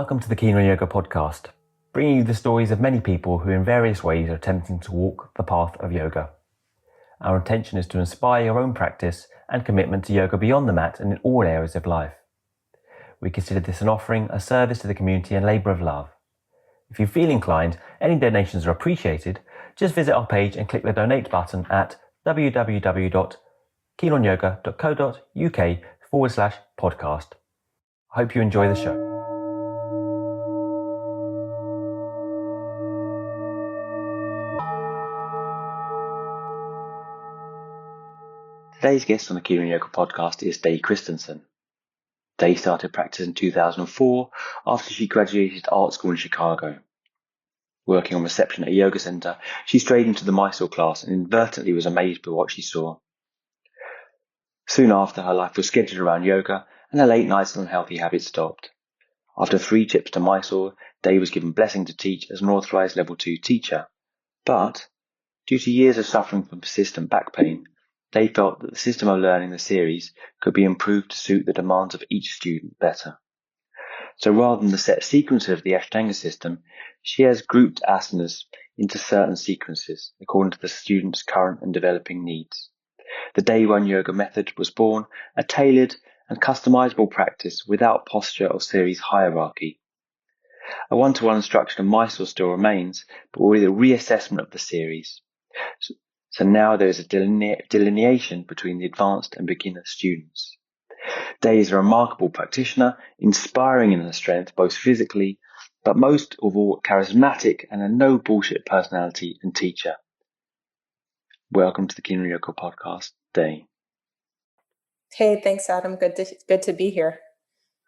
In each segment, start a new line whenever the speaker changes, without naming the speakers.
Welcome to the Keen on Yoga podcast, bringing you the stories of many people who in various ways are attempting to walk the path of yoga. Our intention is to inspire your own practice and commitment to yoga beyond the mat and in all areas of life. We consider this an offering, a service to the community and labour of love. If you feel inclined, any donations are appreciated. Just visit our page and click the donate button at www.keenonyoga.co.uk/podcast. I hope you enjoy the show. Today's guest on the Keen on Yoga podcast is Christensen. Day started practice in 2004 after she graduated art school in Chicago. Working on reception at a yoga center, she strayed into the Mysore class and inadvertently was amazed by what she saw. Soon after, her life was scheduled around yoga and her late nights and unhealthy habits stopped. After 3 trips to Mysore, Day was given blessing to teach as an Authorized Level 2 teacher. But, due to years of suffering from persistent back pain, Day felt that the system of learning the series could be improved to suit the demands of each student better. So rather than the set sequences of the Ashtanga system, she has grouped asanas into certain sequences according to the student's current and developing needs. The Day 1 yoga method was born, a tailored and customizable practice without posture or series hierarchy. A one-to-one instruction of Mysore still remains, but with a reassessment of the series. So now there is a delineation between the advanced and beginner students. Day is a remarkable practitioner, inspiring in her strength, both physically, but most of all charismatic and a no bullshit personality and teacher. Welcome to the Keen on Yoga podcast, Day.
Hey, thanks, Adam. Good to be here.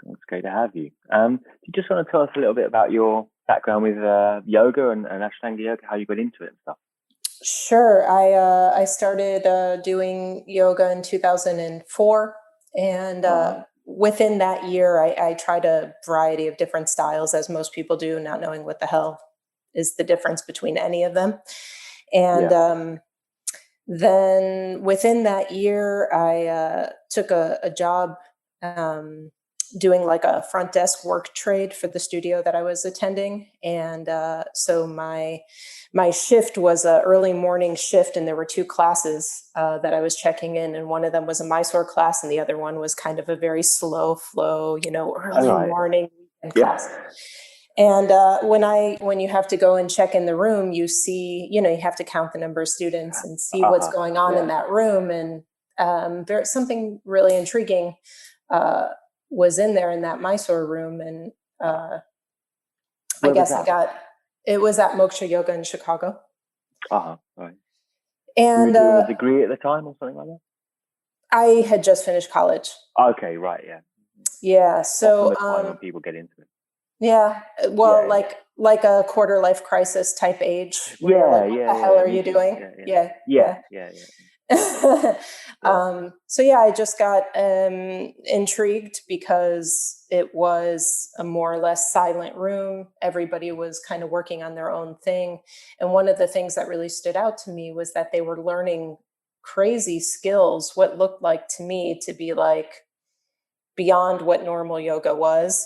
It's great to have you. Do you just want to tell us a little bit about your background with yoga and Ashtanga yoga, how you got into it and stuff?
Sure. I started doing yoga in 2004, and within that year, I tried a variety of different styles, as most people do, not knowing what the hell is the difference between any of them. And then within that year, I took a job doing like a front desk work trade for the studio that I was attending. And so my shift was an early morning shift, and there were 2 classes that I was checking in. And one of them was a Mysore class, and the other one was kind of a very slow flow, early morning class. And when you have to go and check in the room, you see, you have to count the number of students and see what's going on in that room. And there's something really intriguing was in there in that Mysore room. And I guess it was at Moksha Yoga in Chicago.
Right.
And
were you doing a degree at the time or something like that?
I had just finished college.
Okay, right, yeah.
Yeah, so
when people get into it.
Yeah, well, like a quarter life crisis type age. Where you're like, what the hell are you doing?
Yeah.
So I just got intrigued because it was a more or less silent room. Everybody was kind of working on their own thing. And one of the things that really stood out to me was that they were learning crazy skills, what looked like to me to be like beyond what normal yoga was.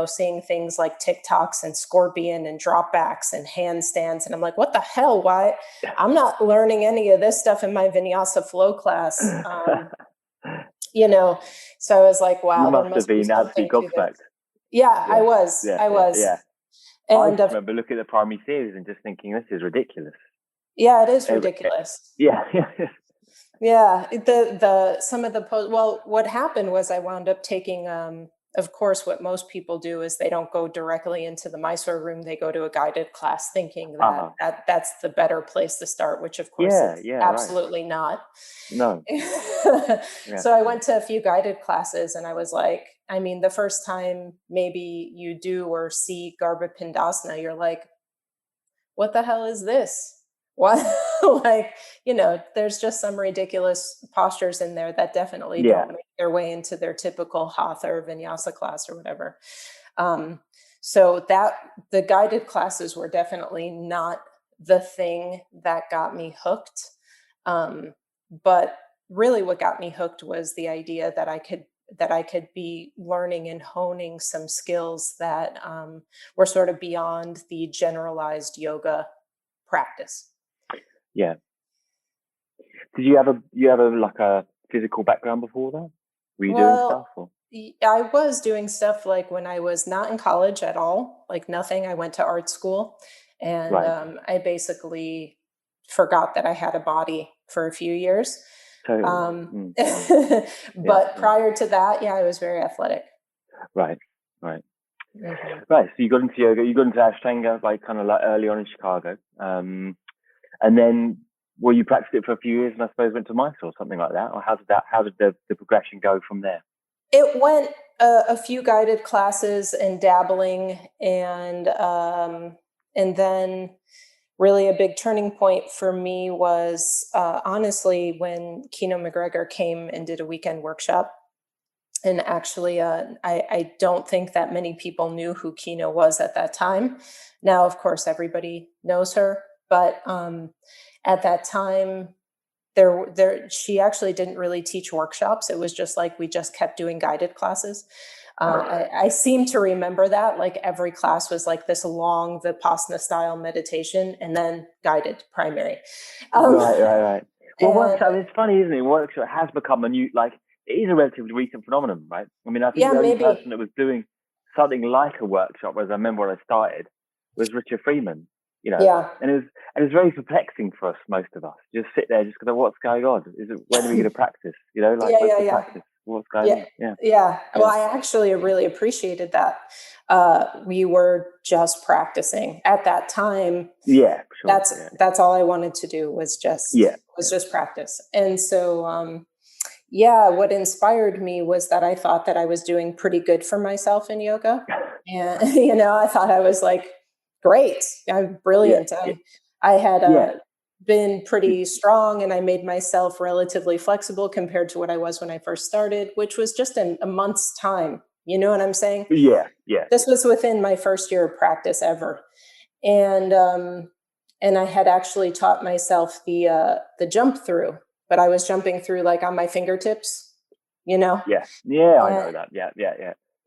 Seeing things like TikToks and scorpion and dropbacks and handstands. And I'm like, what the hell? Why? I'm not learning any of this stuff in my vinyasa flow class. So I was like, wow.
You must have been absolutely gobsmacked.
Yeah, I was.
Yeah.
And
I remember looking at the primary series and just thinking, this is ridiculous.
Yeah, it is ridiculous.
Yeah.
What happened was I wound up taking, of course, what most people do is they don't go directly into the Mysore room. They go to a guided class thinking that that's the better place to start, which of course is absolutely not.
No.
So I went to a few guided classes, and I was like, the first time maybe you do or see Garbha Pindasana, you're like, what the hell is this? What? There's just some ridiculous postures in there that definitely don't make their way into their typical hatha or vinyasa class or whatever. So the guided classes were definitely not the thing that got me hooked. But really what got me hooked was the idea that I could that I could be learning and honing some skills that were sort of beyond the generalized yoga practice.
Yeah. Did you have like a physical background before that? Were you doing stuff? Or?
I was doing stuff like when I was not in college at all, like nothing. I went to art school, and
Right.
I basically forgot that I had a body for a few years.
Totally.
But prior to that, yeah, I was very athletic.
Right.
Mm-hmm.
Right. So you got into yoga, you got into Ashtanga like kind of like early on in Chicago. And then you practiced it for a few years and I suppose went to Mysore or something like that? Or how did the progression go from there?
It went a few guided classes and dabbling, and then really a big turning point for me was honestly when Kino McGregor came and did a weekend workshop. And actually, I don't think that many people knew who Kino was at that time. Now, of course, everybody knows her, but at that time, she actually didn't really teach workshops. It was just like we just kept doing guided classes. I seem to remember that like every class was like this long Vipassana style meditation and then guided primary.
Right. Well, workshop, it's funny, isn't it? Workshop has become a new, like, it is a relatively recent phenomenon, right? I mean, I think the only person that was doing something like a workshop, as I remember when I started, was Richard Freeman. And it was very perplexing for us, most of us. Just sit there, just go, what's going on? When are we going to practice? Practice. What's going on?
Yeah. Well, I actually really appreciated that. We were just practicing at that time.
Yeah, sure.
That's all I wanted to do was just practice. And so, what inspired me was that I thought that I was doing pretty good for myself in yoga. And, I thought I was like, great, I'm brilliant. I had been pretty strong and I made myself relatively flexible compared to what I was when I first started, which was just in a month's time. You know what I'm saying?
Yeah.
This was within my first year of practice ever. And I had actually taught myself the jump through, but I was jumping through like on my fingertips,
Yeah, I know that. Yeah.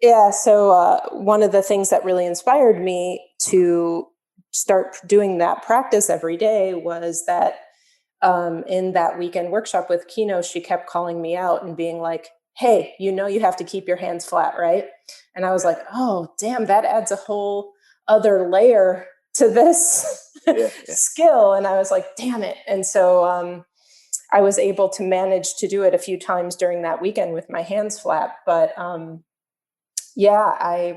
Yeah. So one of the things that really inspired me to start doing that practice every day was that in that weekend workshop with Kino, she kept calling me out and being like, hey, you have to keep your hands flat, right? And I was like, oh, damn, that adds a whole other layer to this skill. And I was like, damn it. And so I was able to manage to do it a few times during that weekend with my hands flat. But I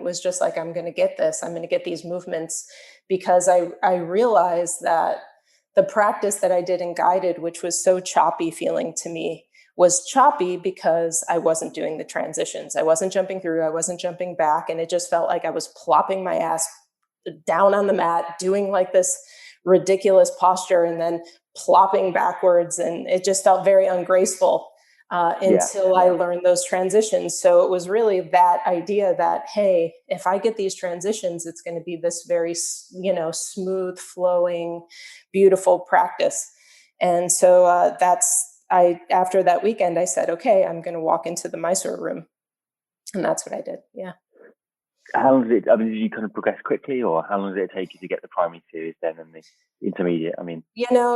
was just like, I'm going to get this. I'm going to get these movements because I realized that the practice that I did in guided, which was so choppy feeling to me, was choppy because I wasn't doing the transitions. I wasn't jumping through, I wasn't jumping back. And it just felt like I was plopping my ass down on the mat, doing like this ridiculous posture and then plopping backwards. And it just felt very ungraceful until I learned those transitions. So it was really that idea that, hey, if I get these transitions, it's going to be this very, smooth flowing, beautiful practice. And so after that weekend, I said, okay, I'm going to walk into the Mysore room. And that's what I did. Yeah.
How long did you kind of progress quickly, or how long did it take you to get the primary series then and the intermediate? I mean,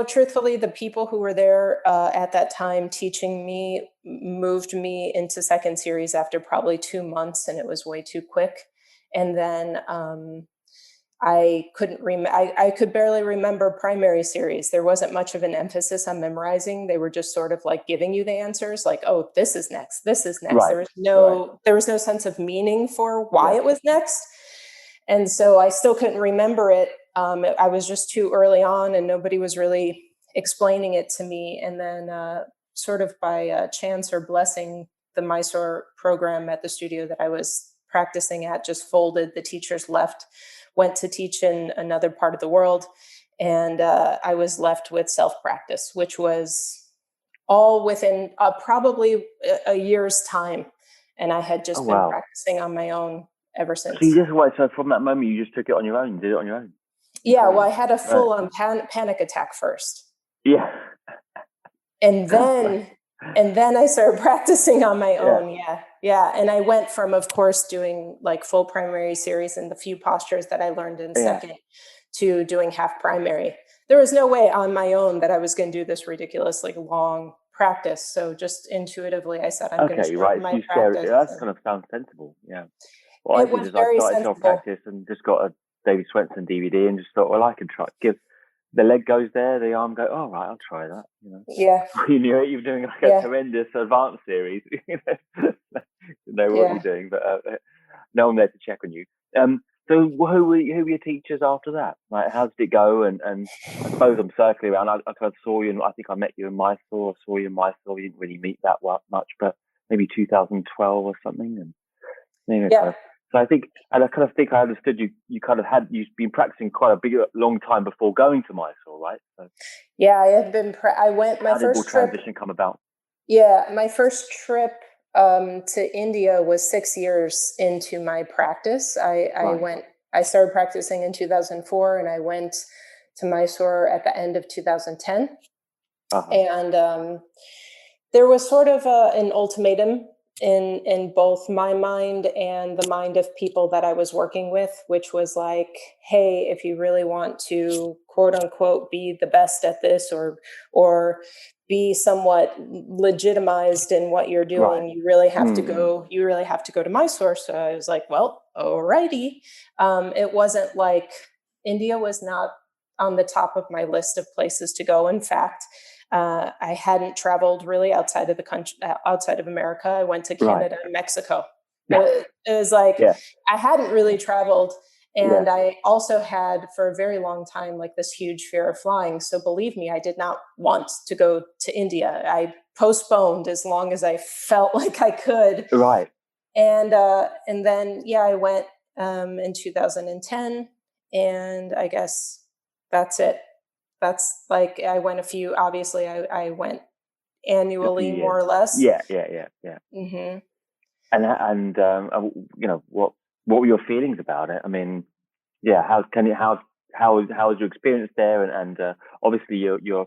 truthfully, the people who were there at that time teaching me moved me into second series after probably 2 months, and it was way too quick. And then I could barely remember primary series. There wasn't much of an emphasis on memorizing. They were just sort of like giving you the answers, like, oh, this is next. This is next.
Right.
There was no sense of meaning for why it was next. And so I still couldn't remember it. I was just too early on and nobody was really explaining it to me. And then sort of by chance or blessing, the Mysore program at the studio that I was practicing at just folded. The teachers left, went to teach in another part of the world. And I was left with self-practice, which was all within probably a year's time. And I had just been practicing on my own ever since.
So from that moment, you just took it on your own, did it on your own?
Yeah, well, I had a full panic attack first.
Yeah.
And then I started practicing on my own. Yeah. Yeah. And I went from, of course, doing like full primary series and the few postures that I learned in second to doing half primary. There was no way on my own that I was going to do this ridiculously long practice. So just intuitively, I said, I'm going to shorten my practice.
That kind of sounds sensible. Yeah. What I
It
did
was
is I
very
started to
sensible.
practice and just got a David Swenson DVD and just thought, well, I can try. Give the leg goes there, the arm goes. Oh, right, I'll try that. You know.
Yeah.
You knew it. You're doing like a horrendous advanced series. You know what you're doing, but no one there to check on you. So who were your teachers after that? Like, how did it go? And I suppose I'm circling around. I kind of saw you, and I think I met you in Mysore. I saw you in Mysore. We didn't really meet that much, but maybe 2012 or something. And anyway, so I think, and I kind of think I understood you've been practicing quite a long time before going to Mysore, right? So,
yeah, I had been. I went my first trip.
Transition come about?
Yeah, my first trip to India was 6 years into my practice. I started practicing in 2004, and I went to Mysore at the end of 2010. And there was sort of an ultimatum in both my mind and the mind of people that I was working with, which was like, hey, if you really want to quote unquote be the best at this, or be somewhat legitimized in what you're doing, you really have to go. You really have to go to Mysore. So I was like, well, alrighty. It wasn't like India was not on the top of my list of places to go. In fact, I hadn't traveled really outside of the country, outside of America. I went to Canada and Mexico. It was like, I hadn't really traveled. And I also had for a very long time, like this huge fear of flying. So believe me, I did not want to go to India. I postponed as long as I felt like I could.
Right.
And then, I went in 2010, and I guess that's it. That's like, I went obviously I went annually, more or less.
Yeah.
Mm-hmm.
And you know, what were your feelings about it? I mean, how was your experience there? And obviously you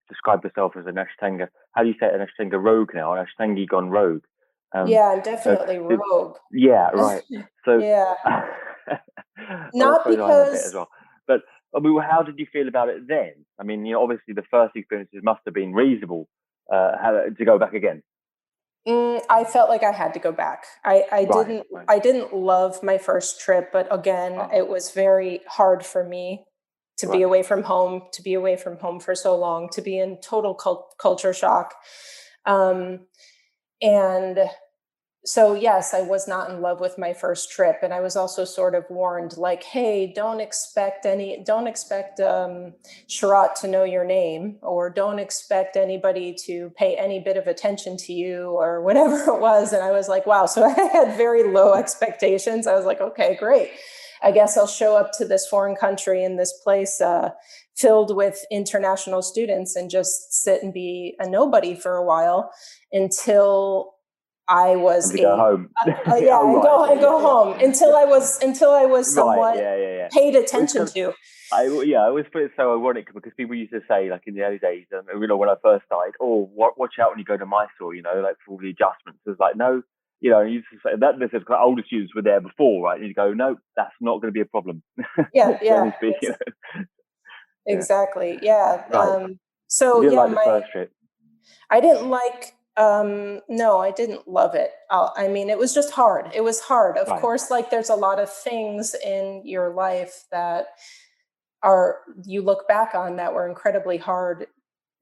describe yourself as an Ashtanga. How do you say it? An Ashtanga rogue now? An Ashtangi gone rogue?
I'm definitely rogue.
Yeah, right. So
not
I suppose I'm a bit
because
as well. But I mean, how did you feel about it then? I mean, you know, obviously the first experiences must have been reasonable. To go back again?
I felt like I had to go back. I didn't love my first trip, but again, it was very hard for me to be away from home, for so long, to be in total culture shock. And so yes, I was not in love with my first trip, and I was also sort of warned, like, hey, don't expect Sharat to know your name, or don't expect anybody to pay any bit of attention to you, or whatever it was. And I was like, wow. So I had very low expectations. I was like, okay, great. I guess I'll show up to this foreign country in this place filled with international students and just sit and be a nobody for a while until I was
go home.
Go home until I was somewhat paid attention to.
I always put it so ironic because people used to say, like in the early days, you know, when I first started, watch out when you go to Mysore, you know, like for all the adjustments. It was like, no, you know, you used to say that because older students were there before, right? And you go, no, that's not going to be a problem.
Exactly. Yeah.
Right.
So
you didn't like the first trip.
I didn't like. No, I didn't love it. I mean, it was just hard. It was hard. Of course, like there's a lot of things in your life that you look back on that were incredibly hard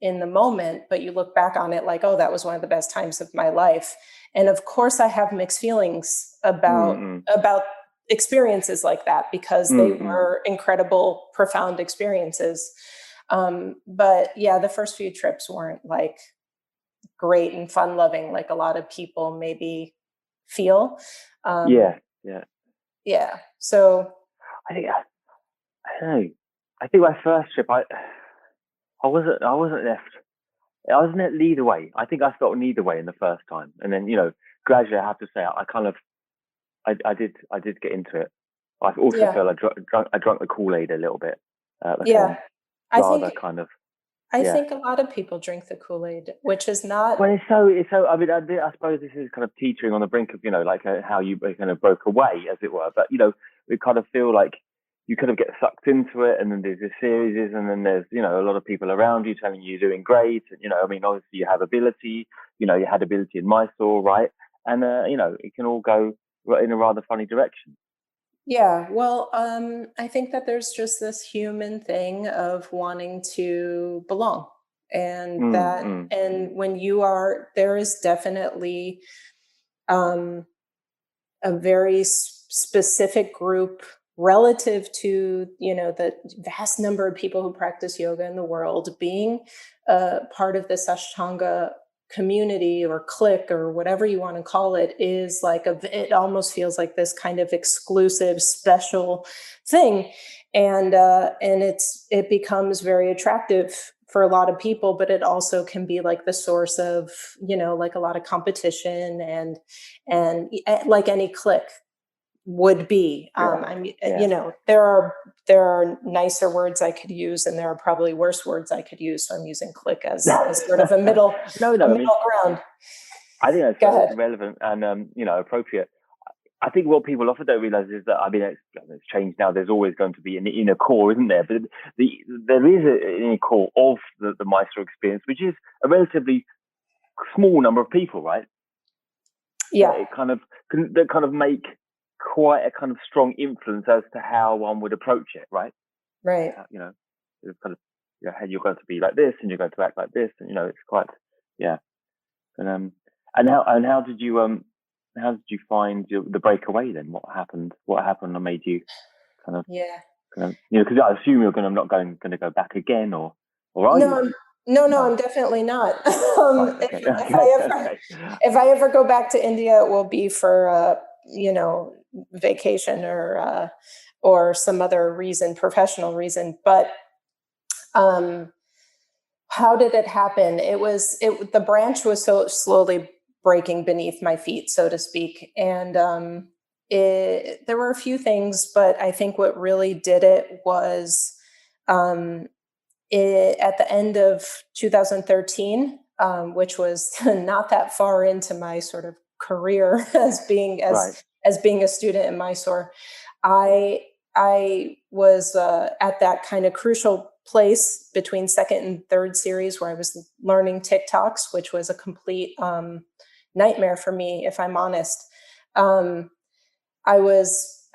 in the moment, but you look back on it like, oh, that was one of the best times of my life. And of course, I have mixed feelings about experiences like that, because they were incredible, profound experiences. But yeah, the first few trips weren't like great and fun loving like a lot of people maybe feel. So
I think I don't know. I think my first trip, I wasn't left. I wasn't neither way. I think I felt neither way in the first time, and then, you know, gradually I have to say I did get into it. I also feel I drank the Kool-Aid a little bit.
I think
kind of.
I think a lot of people drink the Kool-Aid, which is not.
Well, it's so. I mean, I suppose this is kind of teetering on the brink of, like how you kind of broke away, as it were. But we kind of feel like you kind of get sucked into it, and then there's this series, and then there's a lot of people around you telling you you're doing great, and I mean, obviously you have ability. You had ability in Mysore, right? And it can all go in a rather funny direction.
Yeah, well, I think that there's just this human thing of wanting to belong. And when there is definitely um, a very specific group relative to, the vast number of people who practice yoga in the world, being part of this Ashtanga community or clique or whatever you want to call it is like it almost feels like this kind of exclusive special thing. And it becomes very attractive for a lot of people, but it also can be like the source of, like a lot of competition and like any clique would be. There are nicer words I could use, and there are probably worse words I could use. So I'm using clique as sort of a middle ground.
I think that's relevant and appropriate. I think what people often don't realize is that, I mean, it's changed now. There's always going to be an inner core, isn't there? But there is an inner core of the Mysore experience, which is a relatively small number of people, right?
Yeah.
That kind of make quite a kind of strong influence as to how one would approach it, right?
Right.
It's kind of, you're going to be like this, and you're going to act like this, and it's quite, yeah. And how did you find the breakaway then? What happened that made you kind of because I assume you're not going to go back again, or are you?
No, I'm definitely not. If I ever go back to India, it will be for vacation or some other reason, professional reason. But how did it happen? The branch was so slowly breaking beneath my feet, so to speak, and there were a few things, but I think what really did it was at the end of 2013, which was not that far into my sort of career as being a student in Mysore, I was at that kind of crucial place between second and third series where I was learning TikToks, which was a complete nightmare for me, if I'm honest.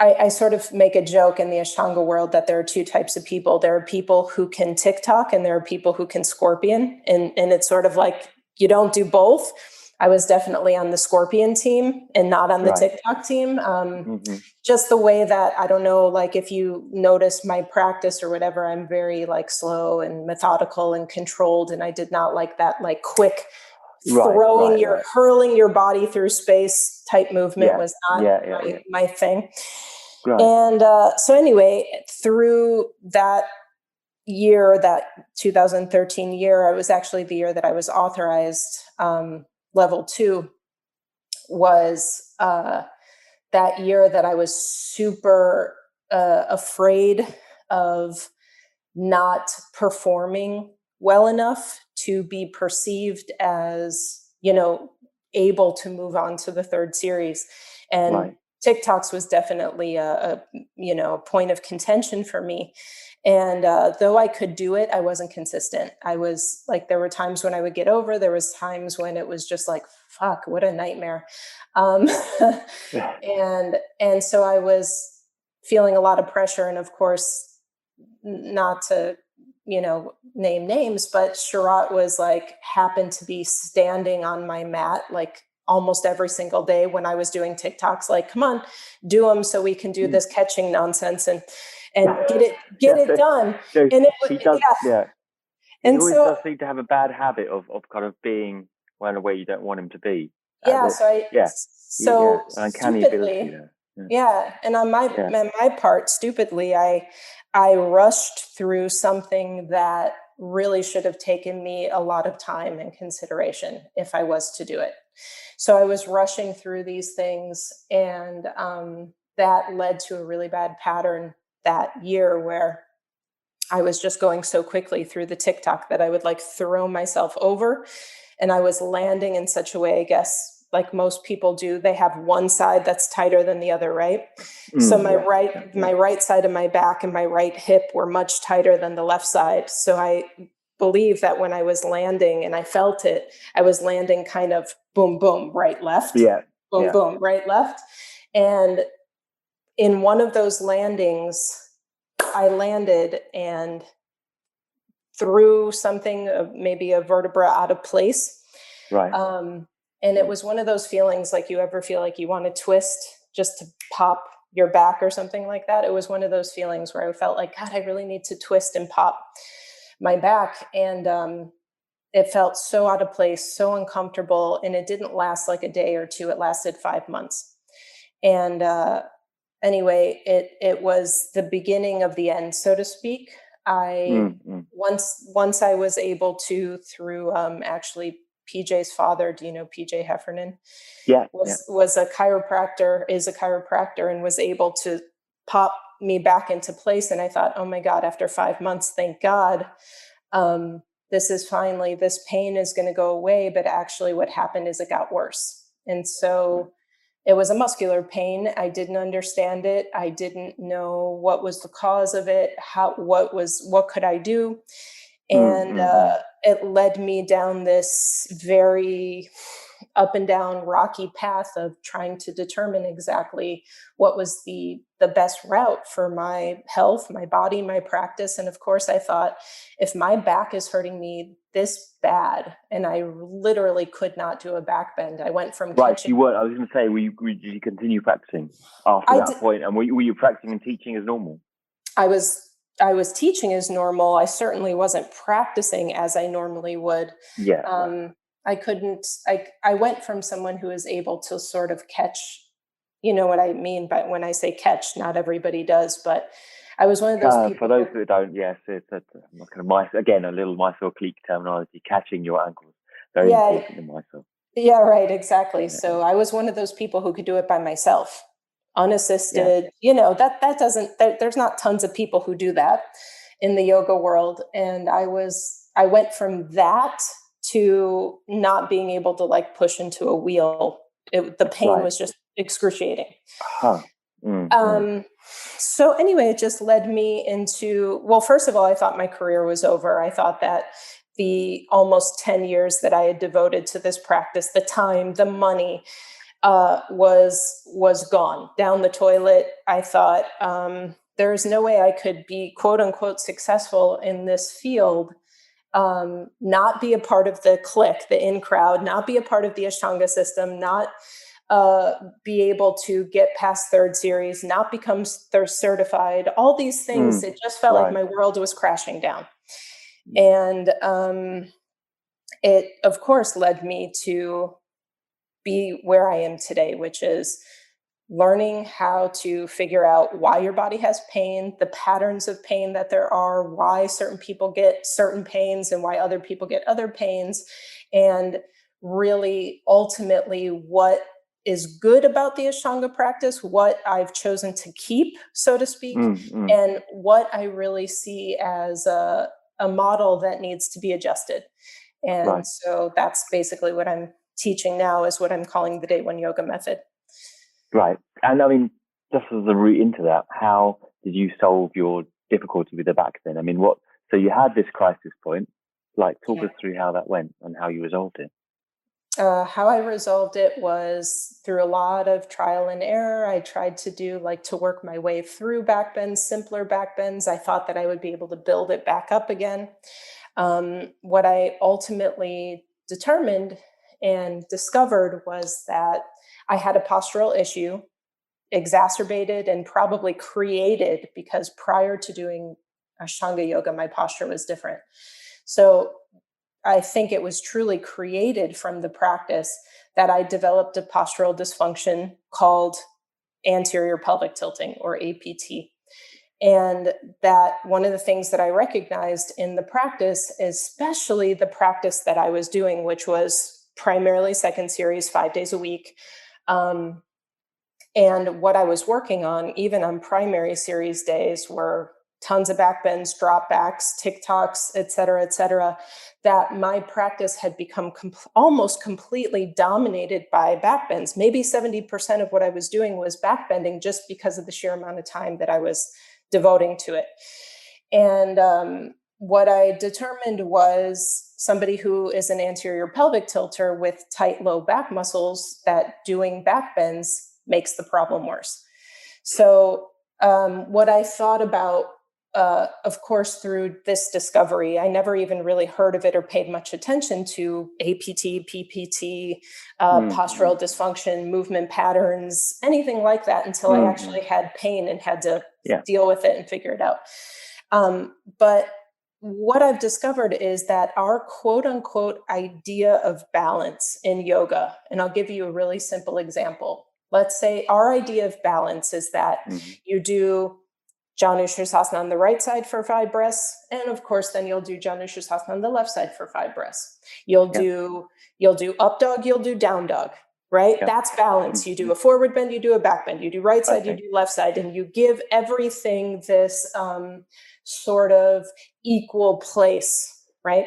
I sort of make a joke in the Ashtanga world that there are two types of people. There are people who can TikTok and there are people who can scorpion. And it's sort of like you don't do both. I was definitely on the scorpion team and not on the TikTok team. Just the way that, I don't know, like if you notice my practice or whatever, I'm very like slow and methodical and controlled. And I did not like that like quick hurling your body through space type movement was not my thing. And so anyway, through that year, that 2013 year, I was actually the year that I was authorized level 2 was that year that I was super afraid of not performing well enough to be perceived as, able to move on to the third series. And TikToks was definitely a point of contention for me. And though I could do it, I wasn't consistent. I was like, there were times when I would get over, there was times when it was just like, fuck, what a nightmare. And so I was feeling a lot of pressure. And of course, not to, name names, but Sharat was like, happened to be standing on my mat, like almost every single day when I was doing TikToks, like, come on, do them so we can do this catching nonsense and get it done. And
he does, He always does seem to have a bad habit of kind of being in a way you don't want him to be. Uncanny ability there.
And on my part, stupidly, I rushed through something that really should have taken me a lot of time and consideration if I was to do it. So I was rushing through these things, and that led to a really bad pattern that year where I was just going so quickly through the TikTok that I would like throw myself over, and I was landing in such a way, I guess, like most people do. They have one side that's tighter than the other, right? So my right side of my back and my right hip were much tighter than the left side. So I believe that when I was landing and I felt it, I was landing kind of boom, boom, right, left, boom, boom, right, left. And in one of those landings, I landed and threw something, maybe a vertebra out of place.
Right.
And it was one of those feelings like you ever feel like you want to twist just to pop your back or something like that. It was one of those feelings where I felt like, God, I really need to twist and pop my back. And it felt so out of place, so uncomfortable. And it didn't last like a day or two. It lasted 5 months. And anyway, it was the beginning of the end, so to speak. Once I was able to, through actually PJ's father, do you know PJ Heffernan? Was a chiropractor, is a chiropractor, and was able to pop me back into place. And I thought, oh my God, after 5 months, thank God, this pain is going to go away. But actually what happened is it got worse. And so it was a muscular pain. I didn't understand it. I didn't know what was the cause of it. What could I do? And it led me down this very up and down rocky path of trying to determine exactly what was the best route for my health, my body, my practice. And of course, I thought, if my back is hurting me this bad, and I literally could not do a back bend. I went from
catching. You were. I was going to say, did you continue practicing after that point? And were you practicing and teaching as normal?
I was teaching as normal. I certainly wasn't practicing as I normally would. I couldn't, I went from someone who is able to sort of catch, you know what I mean, but when I say catch, not everybody does, but I was one of those people.
For those who don't, yes, it's a little Mysore clique terminology, catching your ankles. Very important in Mysore.
Yeah, right, exactly. So I was one of those people who could do it by myself, unassisted. There's not tons of people who do that in the yoga world. And I went from that to not being able to like push into a wheel. The pain was just excruciating. So anyway, it just led me into, well, first of all, I thought my career was over. I thought that the almost 10 years that I had devoted to this practice, the time, the money, was gone down the toilet. I thought, there's no way I could be quote unquote successful in this field, not be a part of the clique, the in crowd, not be a part of the Ashtanga system, not be able to get past third series, not become third certified, all these things. It just felt like my world was crashing down. And it, of course, led me to be where I am today, which is learning how to figure out why your body has pain, the patterns of pain that there are, why certain people get certain pains and why other people get other pains, and really ultimately what is good about the Ashtanga practice, what I've chosen to keep, so to speak, and what I really see as a model that needs to be adjusted. And so that's basically what I'm teaching now, is what I'm calling the Day One Yoga method.
Right. And I mean, just as a route into that, how did you solve your difficulty with the back then? I mean, so you had this crisis point, talk us through how that went and how you resolved it.
How I resolved it was through a lot of trial and error. I tried to work my way through back bends, simpler back bends. I thought that I would be able to build it back up again. What I ultimately determined and discovered was that I had a postural issue, exacerbated and probably created because prior to doing Ashtanga yoga, my posture was different. So I think it was truly created from the practice that I developed a postural dysfunction called anterior pelvic tilting, or APT. And that one of the things that I recognized in the practice, especially the practice that I was doing, which was primarily second series, 5 days a week, and what I was working on, even on primary series days, were tons of back bends, drop backs, TikToks, et cetera, that my practice had become almost completely dominated by back bends. Maybe 70% of what I was doing was back bending just because of the sheer amount of time that I was devoting to it. And what I determined was somebody who is an anterior pelvic tilter with tight low back muscles, that doing back bends makes the problem worse. So what I thought about, of course, through this discovery, I never even really heard of it or paid much attention to APT, PPT, postural dysfunction, movement patterns, anything like that until I actually had pain and had to deal with it and figure it out. But what I've discovered is that our quote unquote idea of balance in yoga, and I'll give you a really simple example. Let's say our idea of balance is that you do Janu Sirsasana on the right side for 5 breaths, and of course, then you'll do Janu Sirsasana on the left side for 5 breaths. You'll do up dog, you'll do down dog, right? That's balance. You do a forward bend, you do a back bend, you do right side, you do left side, and you give everything this sort of equal place, right?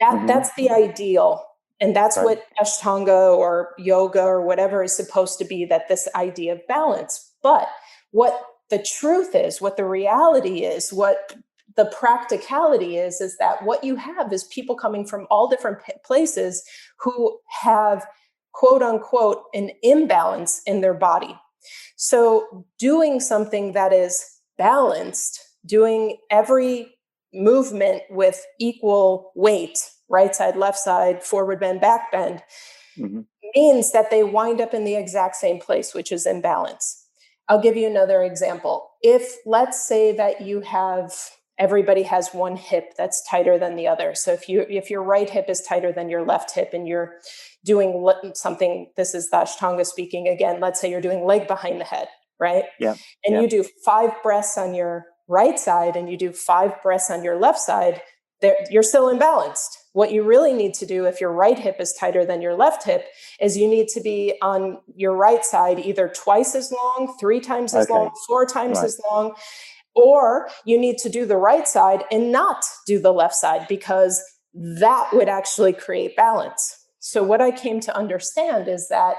That's the ideal. And that's what Ashtanga or yoga or whatever is supposed to be, that this idea of balance. But what the truth is, what the reality is, what the practicality is that what you have is people coming from all different places who have, quote unquote, an imbalance in their body. So doing something that is balanced, doing every movement with equal weight, right side, left side, forward bend, back bend, means that they wind up in the exact same place, which is imbalance. I'll give you another example. If let's say that you have, everybody has one hip that's tighter than the other. So if your right hip is tighter than your left hip and you're doing something, this is the Ashtanga speaking again, let's say you're doing leg behind the head, right? And you do 5 breaths on your right side and you do 5 breaths on your left side, you're still imbalanced. What you really need to do if your right hip is tighter than your left hip is you need to be on your right side either twice as long, 3 times as long, 4 times as long, or you need to do the right side and not do the left side, because that would actually create balance. So what I came to understand is that,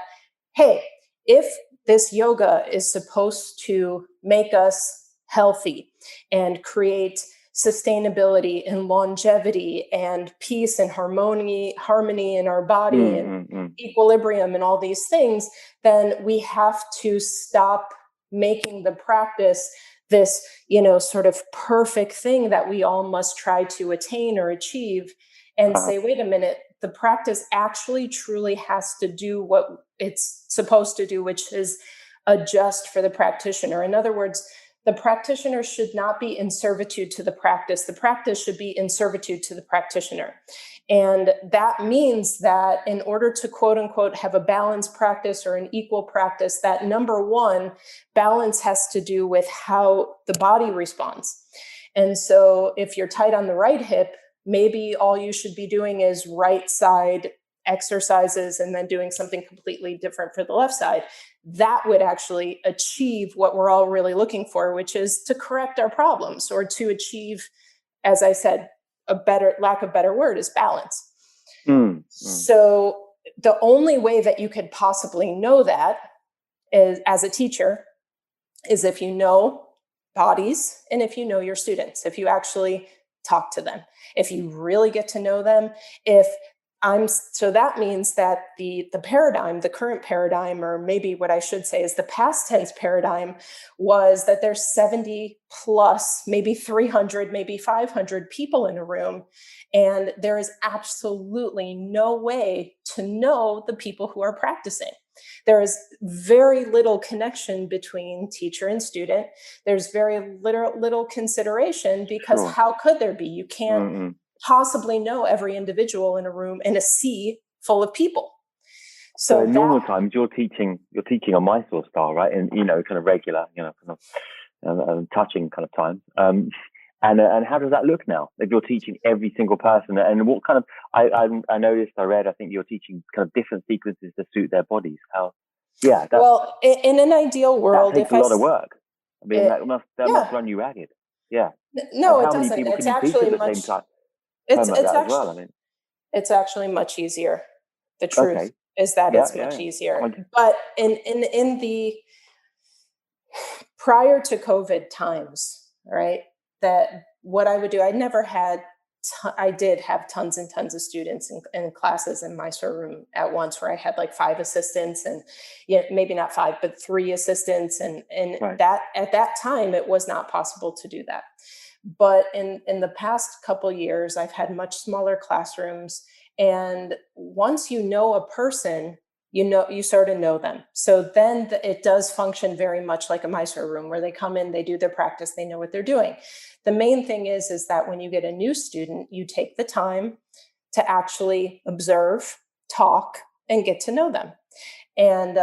hey, if this yoga is supposed to make us healthy and create sustainability and longevity and peace and harmony in our body and equilibrium and all these things, then we have to stop making the practice this, sort of perfect thing that we all must try to attain or achieve, and say, wait a minute, the practice actually truly has to do what it's supposed to do, which is adjust for the practitioner. In other words, the practitioner should not be in servitude to the practice. The practice should be in servitude to the practitioner. And that means that in order to, quote unquote, have a balanced practice or an equal practice, that number one, balance has to do with how the body responds. And so if you're tight on the right hip, maybe all you should be doing is right side exercises and then doing something completely different for the left side. That would actually achieve what we're all really looking for, which is to correct our problems, or to achieve, as I said, lack of better word, is balance. So the only way that you could possibly know that is, as a teacher, is if you know bodies and if you know your students, if you actually talk to them, if you really get to know them. So that means that the paradigm, the current paradigm, or maybe what I should say is the past tense paradigm, was that there's 70 plus, maybe 300, maybe 500 people in a room. And there is absolutely no way to know the people who are practicing. There is very little connection between teacher and student. There's very little consideration, because how could there be? You can't possibly know every individual in a room, in a sea full of people.
So in normal times, you're teaching a Mysore style, right? And kind of regular, kind of touching kind of time. And how does that look now? If you're teaching every single person, and what kind of I noticed, I read, I think you're teaching kind of different sequences to suit their bodies.
Well, in an ideal world,
that takes a lot of work. I mean, that must run you ragged. Yeah.
No,
And
it
how many
doesn't.
people can
It's
you teach at
actually
the same time
it's
like
it's
that as well?
actually
I mean,
it's actually much easier. The truth
okay.
is that
Yeah,
it's
yeah,
much easier.
yeah.
But in the prior to COVID times, right? That what I would do, I did have tons and tons of students in classes in my room at once, where I had like 5 assistants, and yeah, maybe not 5, but 3 assistants. And
Right.
that at that time, it was not possible to do that. But in the past couple years, I've had much smaller classrooms. And once you know a person, you sort of know them. So then it does function very much like a Mysore room, where they come in, they do their practice, they know what they're doing. The main thing is that when you get a new student, you take the time to actually observe, talk, and get to know them. And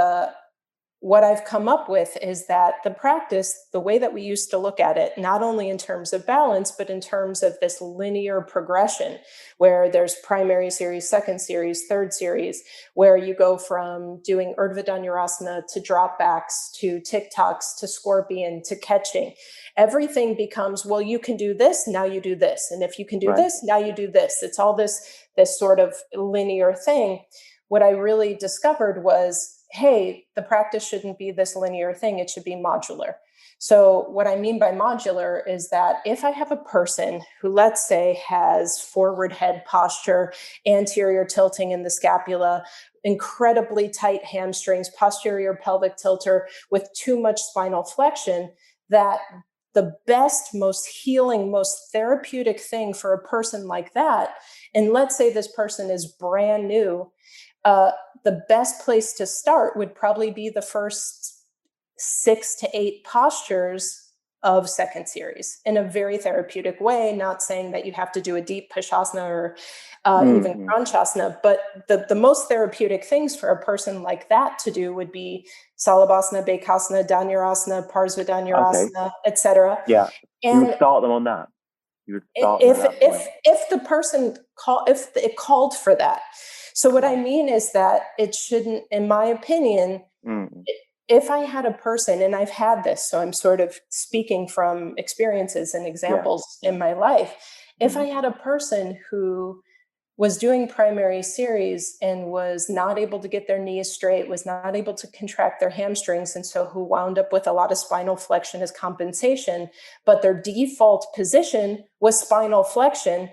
what I've come up with is that the practice, the way that we used to look at it, not only in terms of balance, but in terms of this linear progression, where there's primary series, second series, third series, where you go from doing Urdhva Dhanurasana to drop backs to TikToks to scorpion to catching. Everything becomes, well, you can do this, now you do this. And if you can do this, now you do this. It's all this sort of linear thing. What I really discovered was, hey, the practice shouldn't be this linear thing. It should be modular. So what I mean by modular is that if I have a person who, let's say, has forward head posture, anterior tilting in the scapula, incredibly tight hamstrings, posterior pelvic tilter with too much spinal flexion, that the best, most healing, most therapeutic thing for a person like that, and let's say this person is brand new, the best place to start would probably be the first 6 to 8 postures of second series in a very therapeutic way. Not saying that you have to do a deep Pushasana or even Kranchasana, but the most therapeutic things for a person like that to do would be Salabhasana, Bekasana, Dhanurasana, Parsva Dhanurasana, etc.
Yeah. You would
And
start them on that. You would start them at
if
that point.
if the person if it called for that. So what I mean is that it shouldn't, in my opinion, if I had a person, and I've had this, so I'm sort of speaking from experiences and examples in my life. If I had a person who was doing primary series and was not able to get their knees straight, was not able to contract their hamstrings, and so who wound up with a lot of spinal flexion as compensation, but their default position was spinal flexion,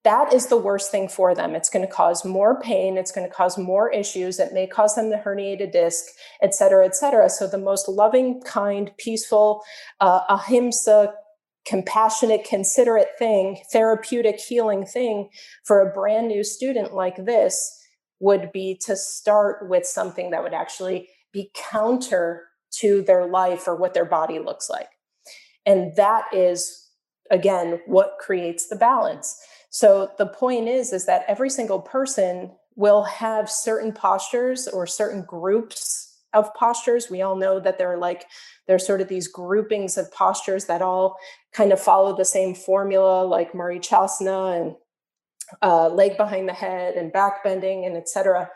that is the worst thing for them. It's going to cause more pain. It's going to cause more issues. It may cause them the herniated disc, et cetera, et cetera. So the most loving, kind, peaceful, ahimsa, compassionate, considerate thing, therapeutic, healing thing for a brand new student like this would be to start with something that would actually be counter to their life or what their body looks like. And that is, again, what creates the balance. So the point is that every single person will have certain postures or certain groups of postures. We all know that there's sort of these groupings of postures that all kind of follow the same formula, like Marichasana and leg behind the head and back bending and etc.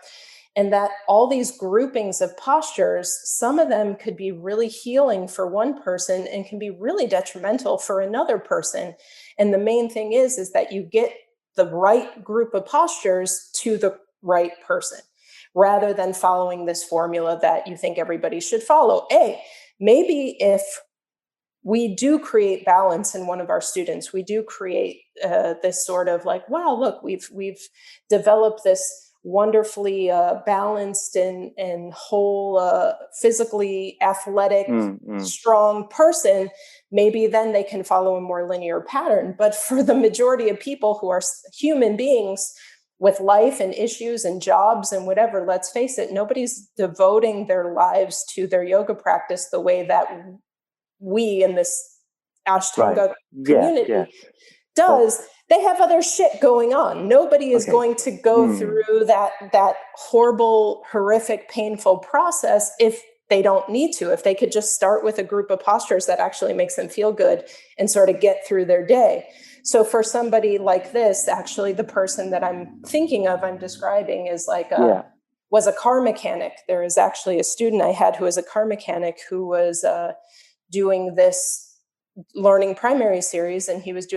And that all these groupings of postures, some of them could be really healing for one person and can be really detrimental for another person. And the main thing is that you get the right group of postures to the right person, rather than following this formula that you think everybody should follow. Maybe if we do create balance in one of our students, we do create this sort of like, wow, look, we've developed this wonderfully balanced and whole, physically athletic, strong person. Maybe then they can follow a more linear pattern. But for the majority of people who are human beings with life and issues and jobs and whatever, let's face it, nobody's devoting their lives to their yoga practice the way that we in this Ashtanga community does. They have other shit going on. Nobody is going to go through that horrible, horrific, painful process if they don't need to. If they could just start with a group of postures that actually makes them feel good and sort of get through their day. So for somebody like this, actually the person that I'm thinking of, I'm describing, is like was a car mechanic. There is actually a student I had who was a car mechanic who was doing this learning primary series, and he was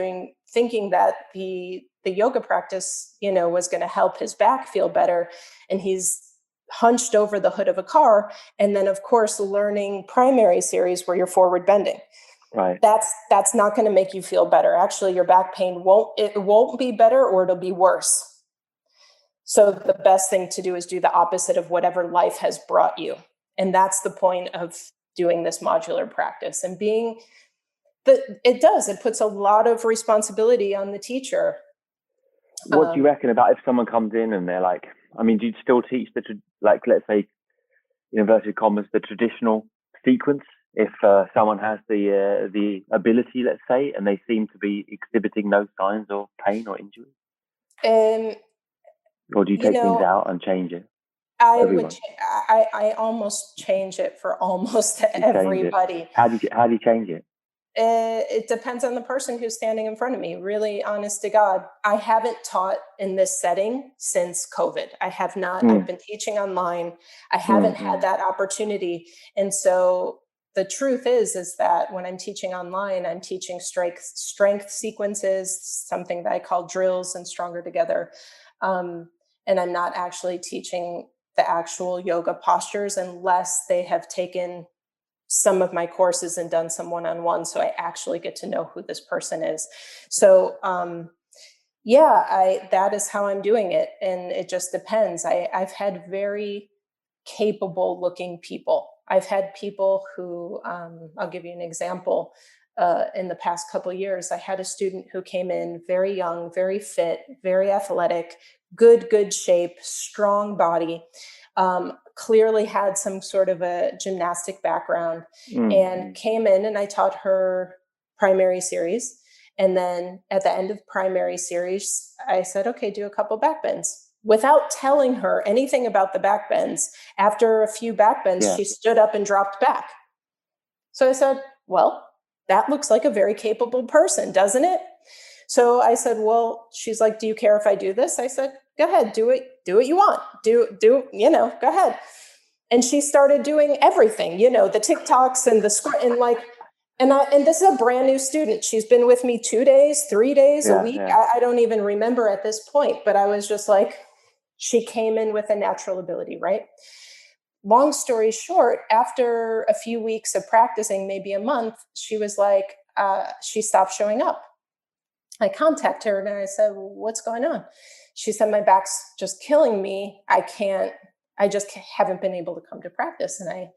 thinking that the yoga practice, was going to help his back feel better. And he's hunched over the hood of a car. And then, of course, learning primary series where you're forward bending.
Right.
That's not going to make you feel better. Actually, your back pain won't be better, or it'll be worse. So the best thing to do is do the opposite of whatever life has brought you. And that's the point of doing this modular practice. And it puts a lot of responsibility on the teacher.
What do you reckon about if someone comes in and they're like, I mean, do you still teach let's say, in inverted commas, the traditional sequence? If someone has the ability, let's say, and they seem to be exhibiting no signs of pain or injury? Or do you take things out and change it?
I almost change it for almost everybody.
How do you change it?
It depends on the person who's standing in front of me. Really, honest to God, I haven't taught in this setting since COVID. I have not. I've been teaching online. I haven't had that opportunity. And so the truth is that when I'm teaching online, I'm teaching strength sequences, something that I call drills and stronger together. And I'm not actually teaching the actual yoga postures unless they have taken some of my courses and done some one-on-one, so I actually get to know who this person is. So that is how I'm doing it, and it just depends. I've had very capable looking people. I've had people who, I'll give you an example. In the past couple of years, I had a student who came in very young, very fit, very athletic, good shape, strong body, clearly had some sort of a gymnastic background, and came in, and I taught her primary series. And then at the end of primary series, I said, okay, do a couple back bends. Without telling her anything about the back bends, after a few back bends, she stood up and dropped back. So I said, well, that looks like a very capable person, doesn't it? So I said, well, she's like, do you care if I do this? I said, go ahead, do it. Do what you want. Do, go ahead. And she started doing everything, the TikToks and the script, and this is a brand new student. She's been with me 2 days, 3 days, a week. Yeah. I don't even remember at this point, but I was just like, she came in with a natural ability, right? Long story short, after a few weeks of practicing, maybe a month, she was like, she stopped showing up. I contacted her and I said, well, what's going on? She said, my back's just killing me. I just haven't been able to come to practice. And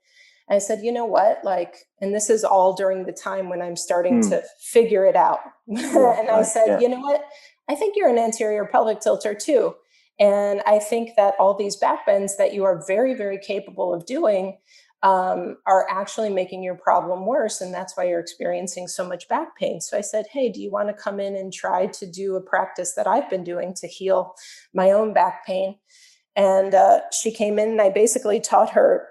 I said, you know what? And this is all during the time when I'm starting to figure it out. I said, you know what? I think you're an anterior pelvic tilter too. And I think that all these back bends that you are very, very capable of doing are actually making your problem worse. And that's why you're experiencing so much back pain. So I said, hey, do you want to come in and try to do a practice that I've been doing to heal my own back pain? And she came in and I basically taught her,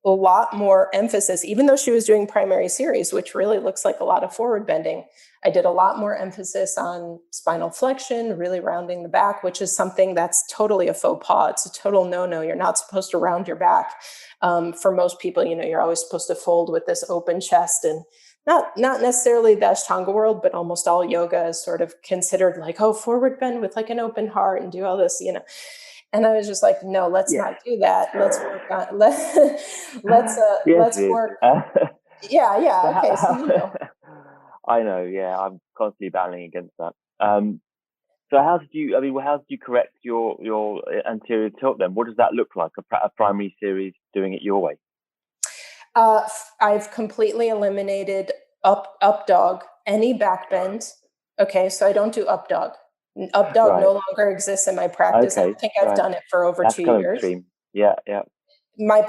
a lot more emphasis, even though she was doing primary series, which really looks like a lot of forward bending. I did a lot more emphasis on spinal flexion, really rounding the back, which is something that's totally a faux pas. It's a total no-no. You're not supposed to round your back. For most people, you're always supposed to fold with this open chest, and not necessarily the Ashtanga world, but almost all yoga is sort of considered like, oh, forward bend with like an open heart and do all this, And I was just like, no, let's not do that. Let's work on let's work. Okay. So
I know. Yeah, I'm constantly battling against that. So how did you correct your anterior tilt then? What does that look like? A primary series doing it your way?
I've completely eliminated up dog, any back bend. Okay, so I don't do up dog. Up dog no longer exists in my practice. Okay, I think I've done it for over 2 years.
Extreme. Yeah.
My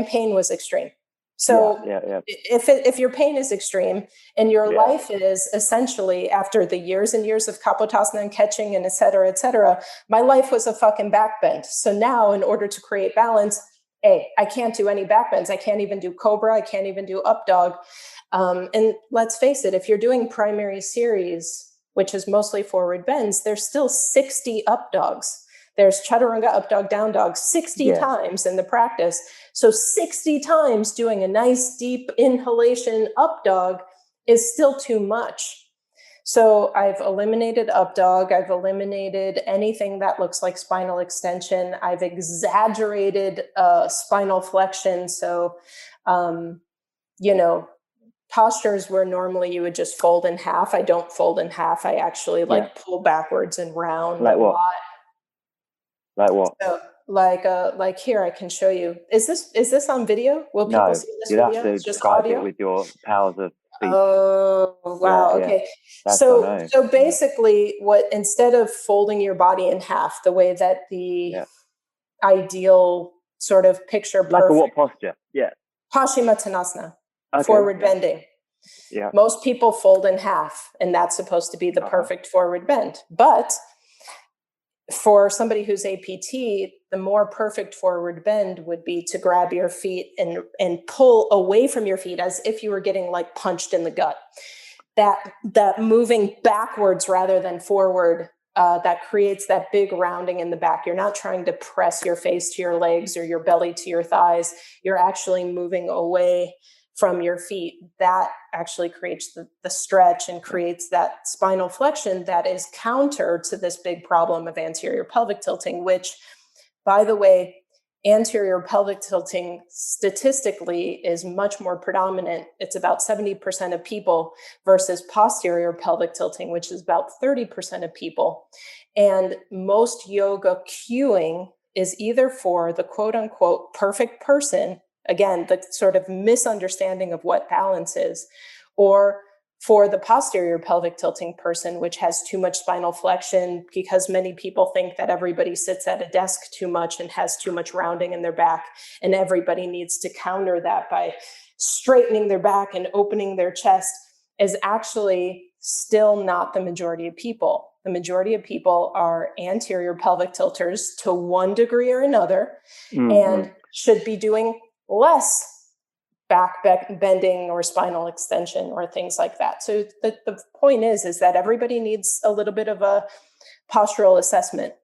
pain was extreme. So if your pain is extreme and your life is essentially, after the years and years of kapotasana and catching and et cetera, my life was a fucking back bend. So now, in order to create balance, I can't do any back bends. I can't even do cobra. I can't even do up dog. And let's face it, if you're doing primary series, which is mostly forward bends, there's still 60 up dogs. There's chaturanga, up dog, down dog 60 times in the practice. So 60 times doing a nice deep inhalation up dog is still too much. So I've eliminated up dog. I've eliminated anything that looks like spinal extension. I've exaggerated spinal flexion. So, postures where normally you would just fold in half. I don't fold in half. I actually pull backwards and round.
Like what? Like what?
So, like here, I can show you. Is this on video? Will people see this video?
Have to
it's just
describe
audio?
it with your powers of speech.
Oh, wow. Okay. So basically instead of folding your body in half, the way that the ideal sort of picture perfect.
Like a what posture? Yeah.
Paschimottanasana, forward bending.
Yeah.
Most people fold in half, and that's supposed to be the perfect forward bend. But for somebody who's APT, the more perfect forward bend would be to grab your feet and pull away from your feet as if you were getting like punched in the gut. That moving backwards rather than forward, that creates that big rounding in the back. You're not trying to press your face to your legs or your belly to your thighs. You're actually moving away from your feet. That actually creates the stretch and creates that spinal flexion that is counter to this big problem of anterior pelvic tilting, which, by the way, anterior pelvic tilting statistically is much more predominant. It's about 70% of people versus posterior pelvic tilting, which is about 30% of people. And most yoga cueing is either for the quote unquote perfect person, again, the sort of misunderstanding of what balance is, or for the posterior pelvic tilting person, which has too much spinal flexion, because many people think that everybody sits at a desk too much and has too much rounding in their back, and everybody needs to counter that by straightening their back and opening their chest, is actually still not the majority of people. The majority of people are anterior pelvic tilters to one degree or another, and should be doing less back bending or spinal extension or things like that. So the point is that everybody needs a little bit of a postural assessment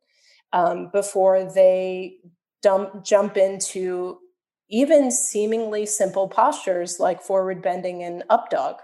before they jump into even seemingly simple postures like forward bending and up dog.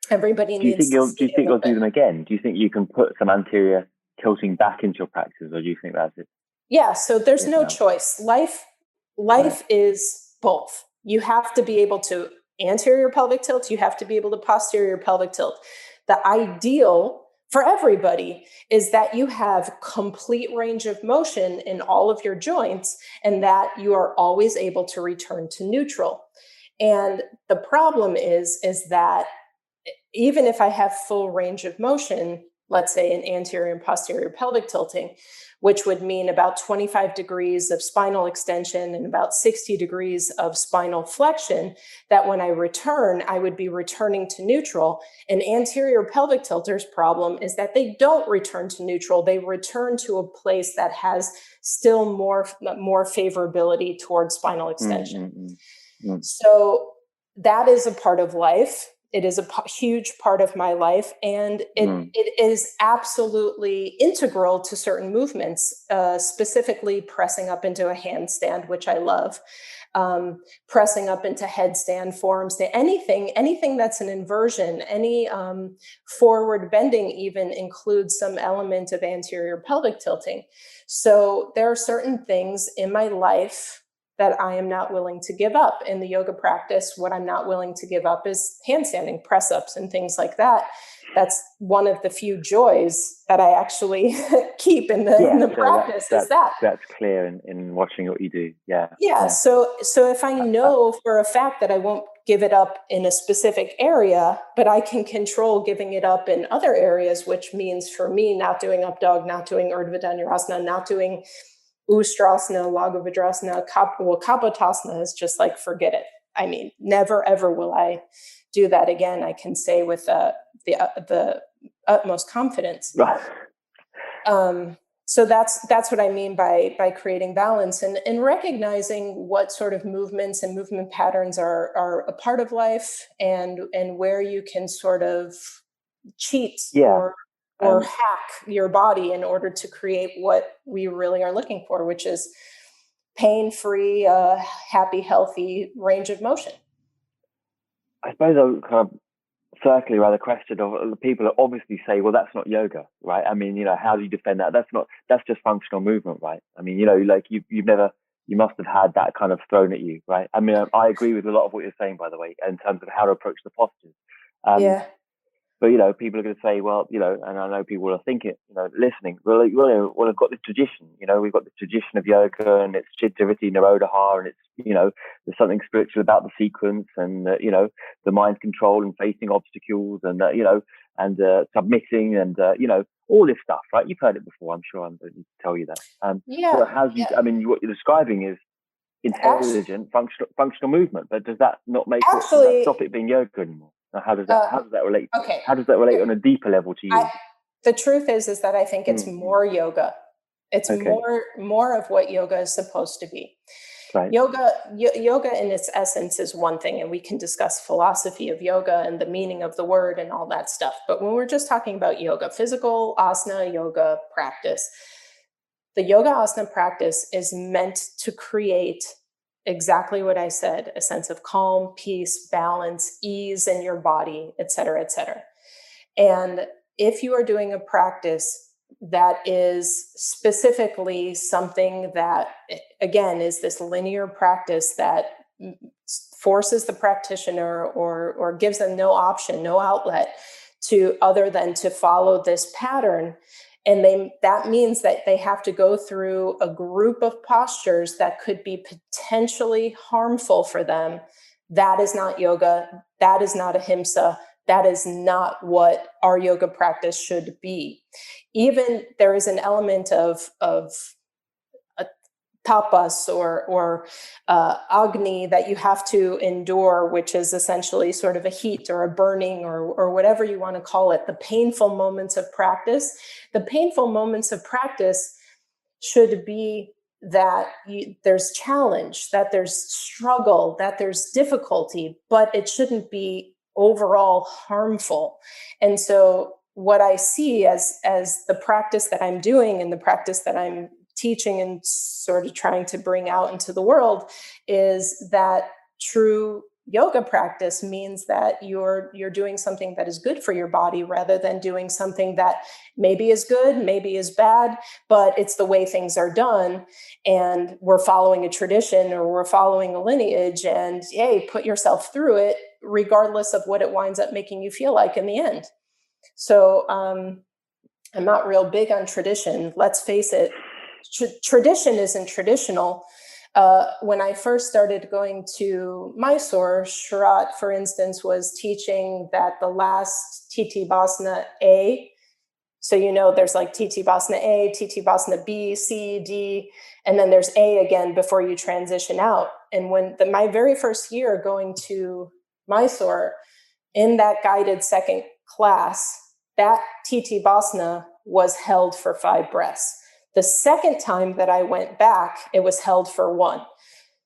Everybody needs to
do you think you'll do them again? Do you think you can put some anterior tilting back into your practice, or do you think that's it?
Yeah, so there's no choice. Life is both. You have to be able to anterior pelvic tilt. You have to be able to posterior pelvic tilt. The ideal for everybody is that you have complete range of motion in all of your joints and that you are always able to return to neutral. And the problem is that even if I have full range of motion, let's say in anterior and posterior pelvic tilting, which would mean about 25 degrees of spinal extension and about 60 degrees of spinal flexion, that when I return, I would be returning to neutral. An anterior pelvic tilter's problem is that they don't return to neutral. They return to a place that has still more favorability towards spinal extension. So that is a part of life. It is a huge part of my life, and it is absolutely integral to certain movements, specifically pressing up into a handstand, which I love, pressing up into headstand, forearm stand, anything that's an inversion, any forward bending even includes some element of anterior pelvic tilting. So there are certain things in my life that I am not willing to give up. In the yoga practice, what I'm not willing to give up is handstanding, press-ups, and things like that. That's one of the few joys that I actually keep in the practice.
That's clear in watching what you do. Yeah.
So if I know for a fact that I won't give it up in a specific area, but I can control giving it up in other areas, which means for me not doing up dog, not doing Urdhva Dhanurasana, not doing Ustrasana, Lagavadrasana, Kapotasana is just like, forget it. I mean, never, ever will I do that again. I can say with the utmost confidence.
Right.
So that's what I mean by creating balance and recognizing what sort of movements and movement patterns are a part of life and where you can sort of cheat or or hack your body in order to create what we really are looking for, which is pain-free, happy, healthy range of motion.
I suppose I'll kind of circle around the question of people that obviously say, well, that's not yoga, right? I mean, how do you defend that? That's just functional movement, right? I mean, like you must have had that kind of thrown at you, right? I mean, I agree with a lot of what you're saying, by the way, in terms of how to approach the postures.
Yeah.
But, people are going to say, well, and I know people are thinking, listening, well, I've got this tradition, we've got this tradition of yoga and it's Chitta-Vritti Narodaha, and it's, there's something spiritual about the sequence and, the mind control and facing obstacles and, and submitting and, all this stuff, right? You've heard it before, I'm sure. I don't need to tell you that.
Yeah.
I mean, what you're describing is intelligent, functional movement, but does that not make does that stop it being yoga anymore? How does that relate?
Okay.
How does that relate on a deeper level to you?
The truth is that I think it's more yoga. It's more of what yoga is supposed to be.
Right.
Yoga in its essence is one thing, and we can discuss philosophy of yoga and the meaning of the word and all that stuff. But when we're just talking about yoga, physical asana yoga practice, the yoga asana practice is meant to create exactly what I said, a sense of calm, peace, balance, ease in your body, et cetera, et cetera. And if you are doing a practice that is specifically something that, again, is this linear practice that forces the practitioner or gives them no option, no outlet to other than to follow this pattern, and that means that they have to go through a group of postures that could be potentially harmful for them, that is not yoga. That is not ahimsa. That is not what our yoga practice should be. Even there is an element of tapas or agni that you have to endure, which is essentially sort of a heat or a burning or whatever you want to call it, the painful moments of practice. The painful moments of practice should be that there's challenge, that there's struggle, that there's difficulty, but it shouldn't be overall harmful. And so what I see as the practice that I'm doing and the practice that I'm teaching and sort of trying to bring out into the world is that true yoga practice means that you're doing something that is good for your body rather than doing something that maybe is good, maybe is bad, but it's the way things are done. And we're following a tradition or we're following a lineage, and hey, put yourself through it regardless of what it winds up making you feel like in the end. So I'm not real big on tradition. Let's face it. Tradition isn't traditional. When I first started going to Mysore, Sharath, for instance, was teaching that the last Titi-Basana A, so there's like Titi-Basana A, Titi-Basana B, C, D, and then there's A again before you transition out. And when my very first year going to Mysore, in that guided second class, that Titi-Basana was held for 5 breaths. The second time that I went back, it was held for 1.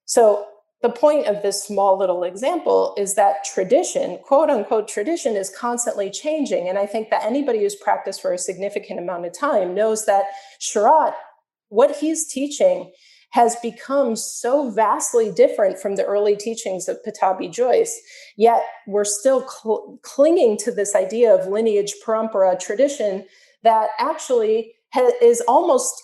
So the point of this small little example is that tradition, quote unquote tradition, is constantly changing. And I think that anybody who's practiced for a significant amount of time knows that Sharath, what he's teaching has become so vastly different from the early teachings of Pattabhi Jois, yet we're still clinging to this idea of lineage, parampara, tradition that actually is almost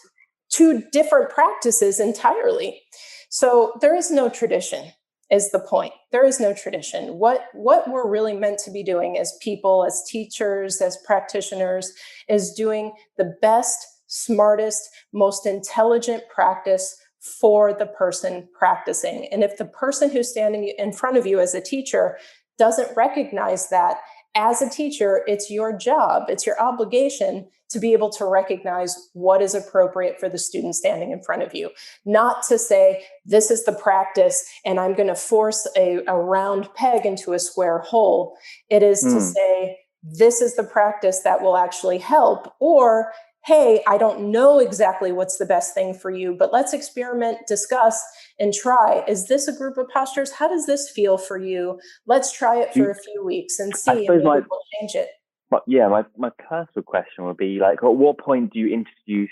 2 different practices entirely. So there is no tradition, is the point. There is no tradition. What we're really meant to be doing as people, as teachers, as practitioners, is doing the best, smartest, most intelligent practice for the person practicing. And if the person who's standing in front of you as a teacher doesn't recognize that, as a teacher, it's your job, it's your obligation to be able to recognize what is appropriate for the student standing in front of you. Not to say, this is the practice and I'm going to force a round peg into a square hole. It is to say, this is the practice that will actually help, or hey, I don't know exactly what's the best thing for you, but let's experiment, discuss, and try. Is this a group of postures? How does this feel for you? Let's try it for a few weeks and see, and maybe we'll change it.
my personal question would be like, at what point do you introduce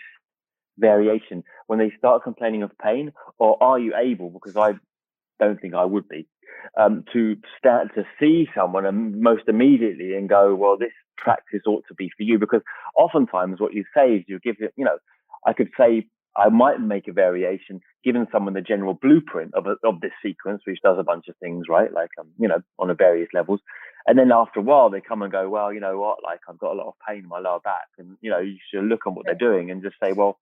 variation? When they start complaining of pain, or are you able, because I don't think I would be, to start to see someone and most immediately and go, well, this practice ought to be for you? Because oftentimes what you say is you give it, I could say I might make a variation, giving someone the general blueprint of this sequence, which does a bunch of things, right? Like, on a various levels. And then after a while, they come and go, well, you know what? Like, I've got a lot of pain in my lower back. And, you should look on what they're doing and just say, well,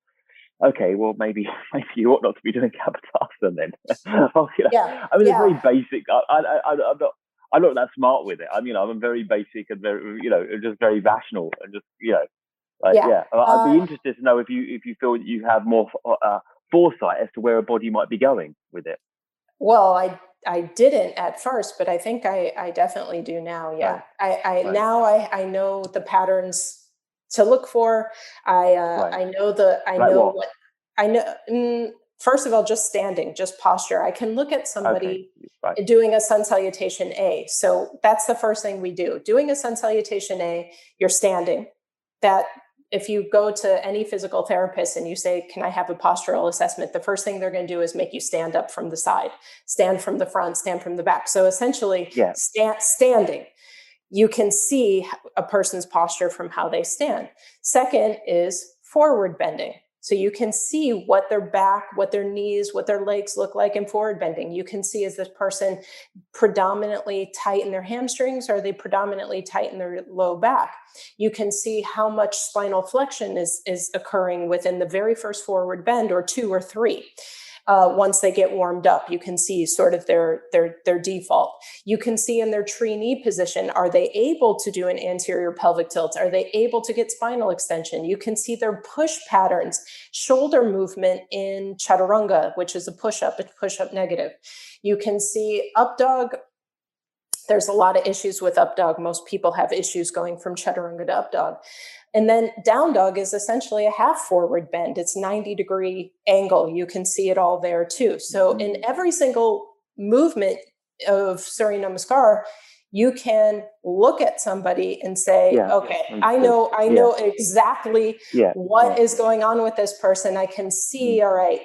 okay, well, maybe you ought not to be doing Kapotasana then. It's very basic. I'm not that smart with it. I'm very basic and very, just very rational and just, I'd be interested to know if you feel that you have more foresight as to where a body might be going with it.
Well, I didn't at first, but I think I definitely do now. Yeah. Right. Now I know the patterns to look for. I know what I know. First of all, just standing, just posture. I can look at somebody doing a sun salutation A. So that's the first thing we do. Doing a sun salutation A, you're standing. That if you go to any physical therapist and you say, can I have a postural assessment? The first thing they're going to do is make you stand up from the side, stand from the front, stand from the back. So essentially standing, you can see a person's posture from how they stand. Second is forward bending. So you can see what their back, what their knees, what their legs look like in forward bending. You can see, is this person predominantly tight in their hamstrings, or are they predominantly tight in their low back? You can see how much spinal flexion is occurring within the very first forward bend, or two or three. Once they get warmed up, you can see sort of their default. You can see in their tree knee position, are they able to do an anterior pelvic tilt? Are they able to get spinal extension? You can see their push patterns, shoulder movement in chaturanga, which is a push-up negative. You can see up dog. There's a lot of issues with up dog. Most people have issues going from chaturanga to up dog. And then down dog is essentially a half forward bend. It's 90-degree angle. You can see it all there too. So in every single movement of Surya Namaskar, you can look at somebody and say, okay, I know exactly what is going on with this person. I can see, all right,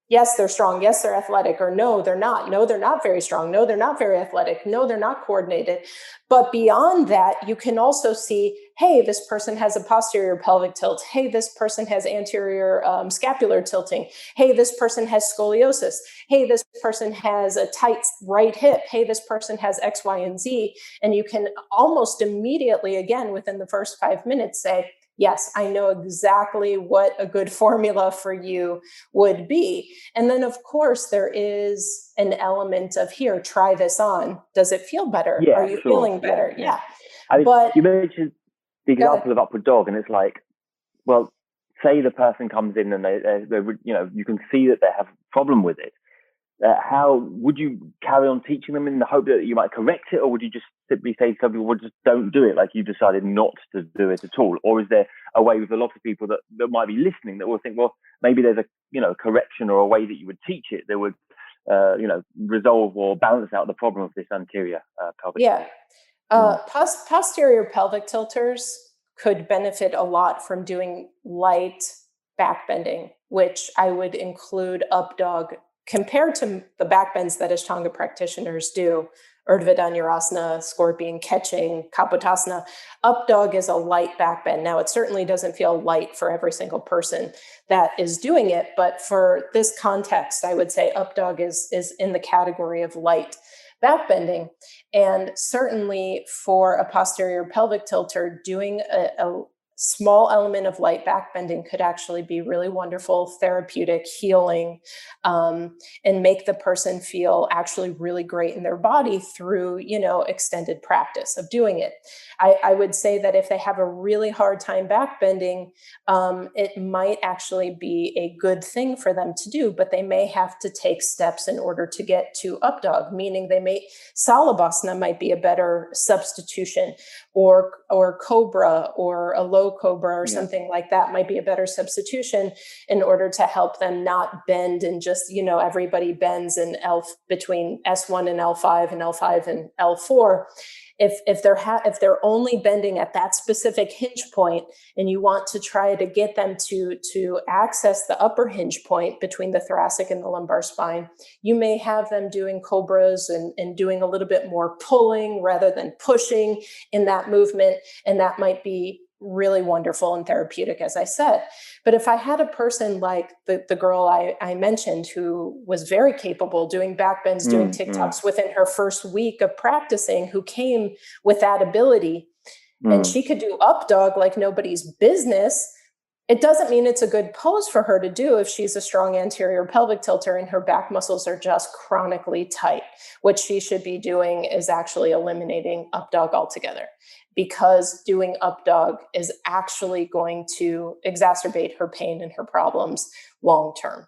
yes, they're strong. Yes, they're athletic. Or no, they're not. No, they're not very strong. No, they're not very athletic. No, they're not coordinated. But beyond that, you can also see, hey, this person has a posterior pelvic tilt. Hey, this person has anterior scapular tilting. Hey, this person has scoliosis. Hey, this person has a tight right hip. Hey, this person has X, Y, and Z. And you can almost immediately, again, within the first 5 minutes, say, yes, I know exactly what a good formula for you would be. And then, of course, there is an element of, here, try this on. Does it feel better? Are you feeling better? Yeah.
But you mentioned the example of upward dog, and it's like, well, say the person comes in and they you can see that they have a problem with it. How would you carry on teaching them in the hope that you might correct it, or would you just simply say to some people, well, just don't do it, like you decided not to do it at all? Or is there a way with a lot of people that might be listening that will think, well, maybe there's a correction or a way that you would teach it that would resolve or balance out the problem of this anterior pelvic?
Posterior pelvic tilters could benefit a lot from doing light back bending, which I would include up dog. Compared to the back bends that Ashtanga practitioners do, Urdhva Dhanurasana, scorpion catching, Kapotasana, up dog is a light back bend. Now, it certainly doesn't feel light for every single person that is doing it, but for this context, I would say up dog is in the category of light back bending. And certainly for a posterior pelvic tilter, doing a small element of light back bending could actually be really wonderful, therapeutic, healing, and make the person feel actually really great in their body through, extended practice of doing it. I would say that if they have a really hard time back bending, it might actually be a good thing for them to do, but they may have to take steps in order to get to up dog, meaning Salabhasana might be a better substitution, or cobra, or a low low cobra or something like that might be a better substitution in order to help them not bend and just, everybody bends in between S1 and L5 and L5 and L4. If they're only bending at that specific hinge point, and you want to try to get them to access the upper hinge point between the thoracic and the lumbar spine, you may have them doing cobras and doing a little bit more pulling rather than pushing in that movement, and that might be really wonderful and therapeutic, as I said. But if I had a person like the girl I mentioned, who was very capable doing back bends, doing TikToks within her first week of practicing, who came with that ability, and she could do up dog like nobody's business, it doesn't mean it's a good pose for her to do if she's a strong anterior pelvic tilter and her back muscles are just chronically tight. What she should be doing is actually eliminating up dog altogether, because doing up dog is actually going to exacerbate her pain and her problems long term.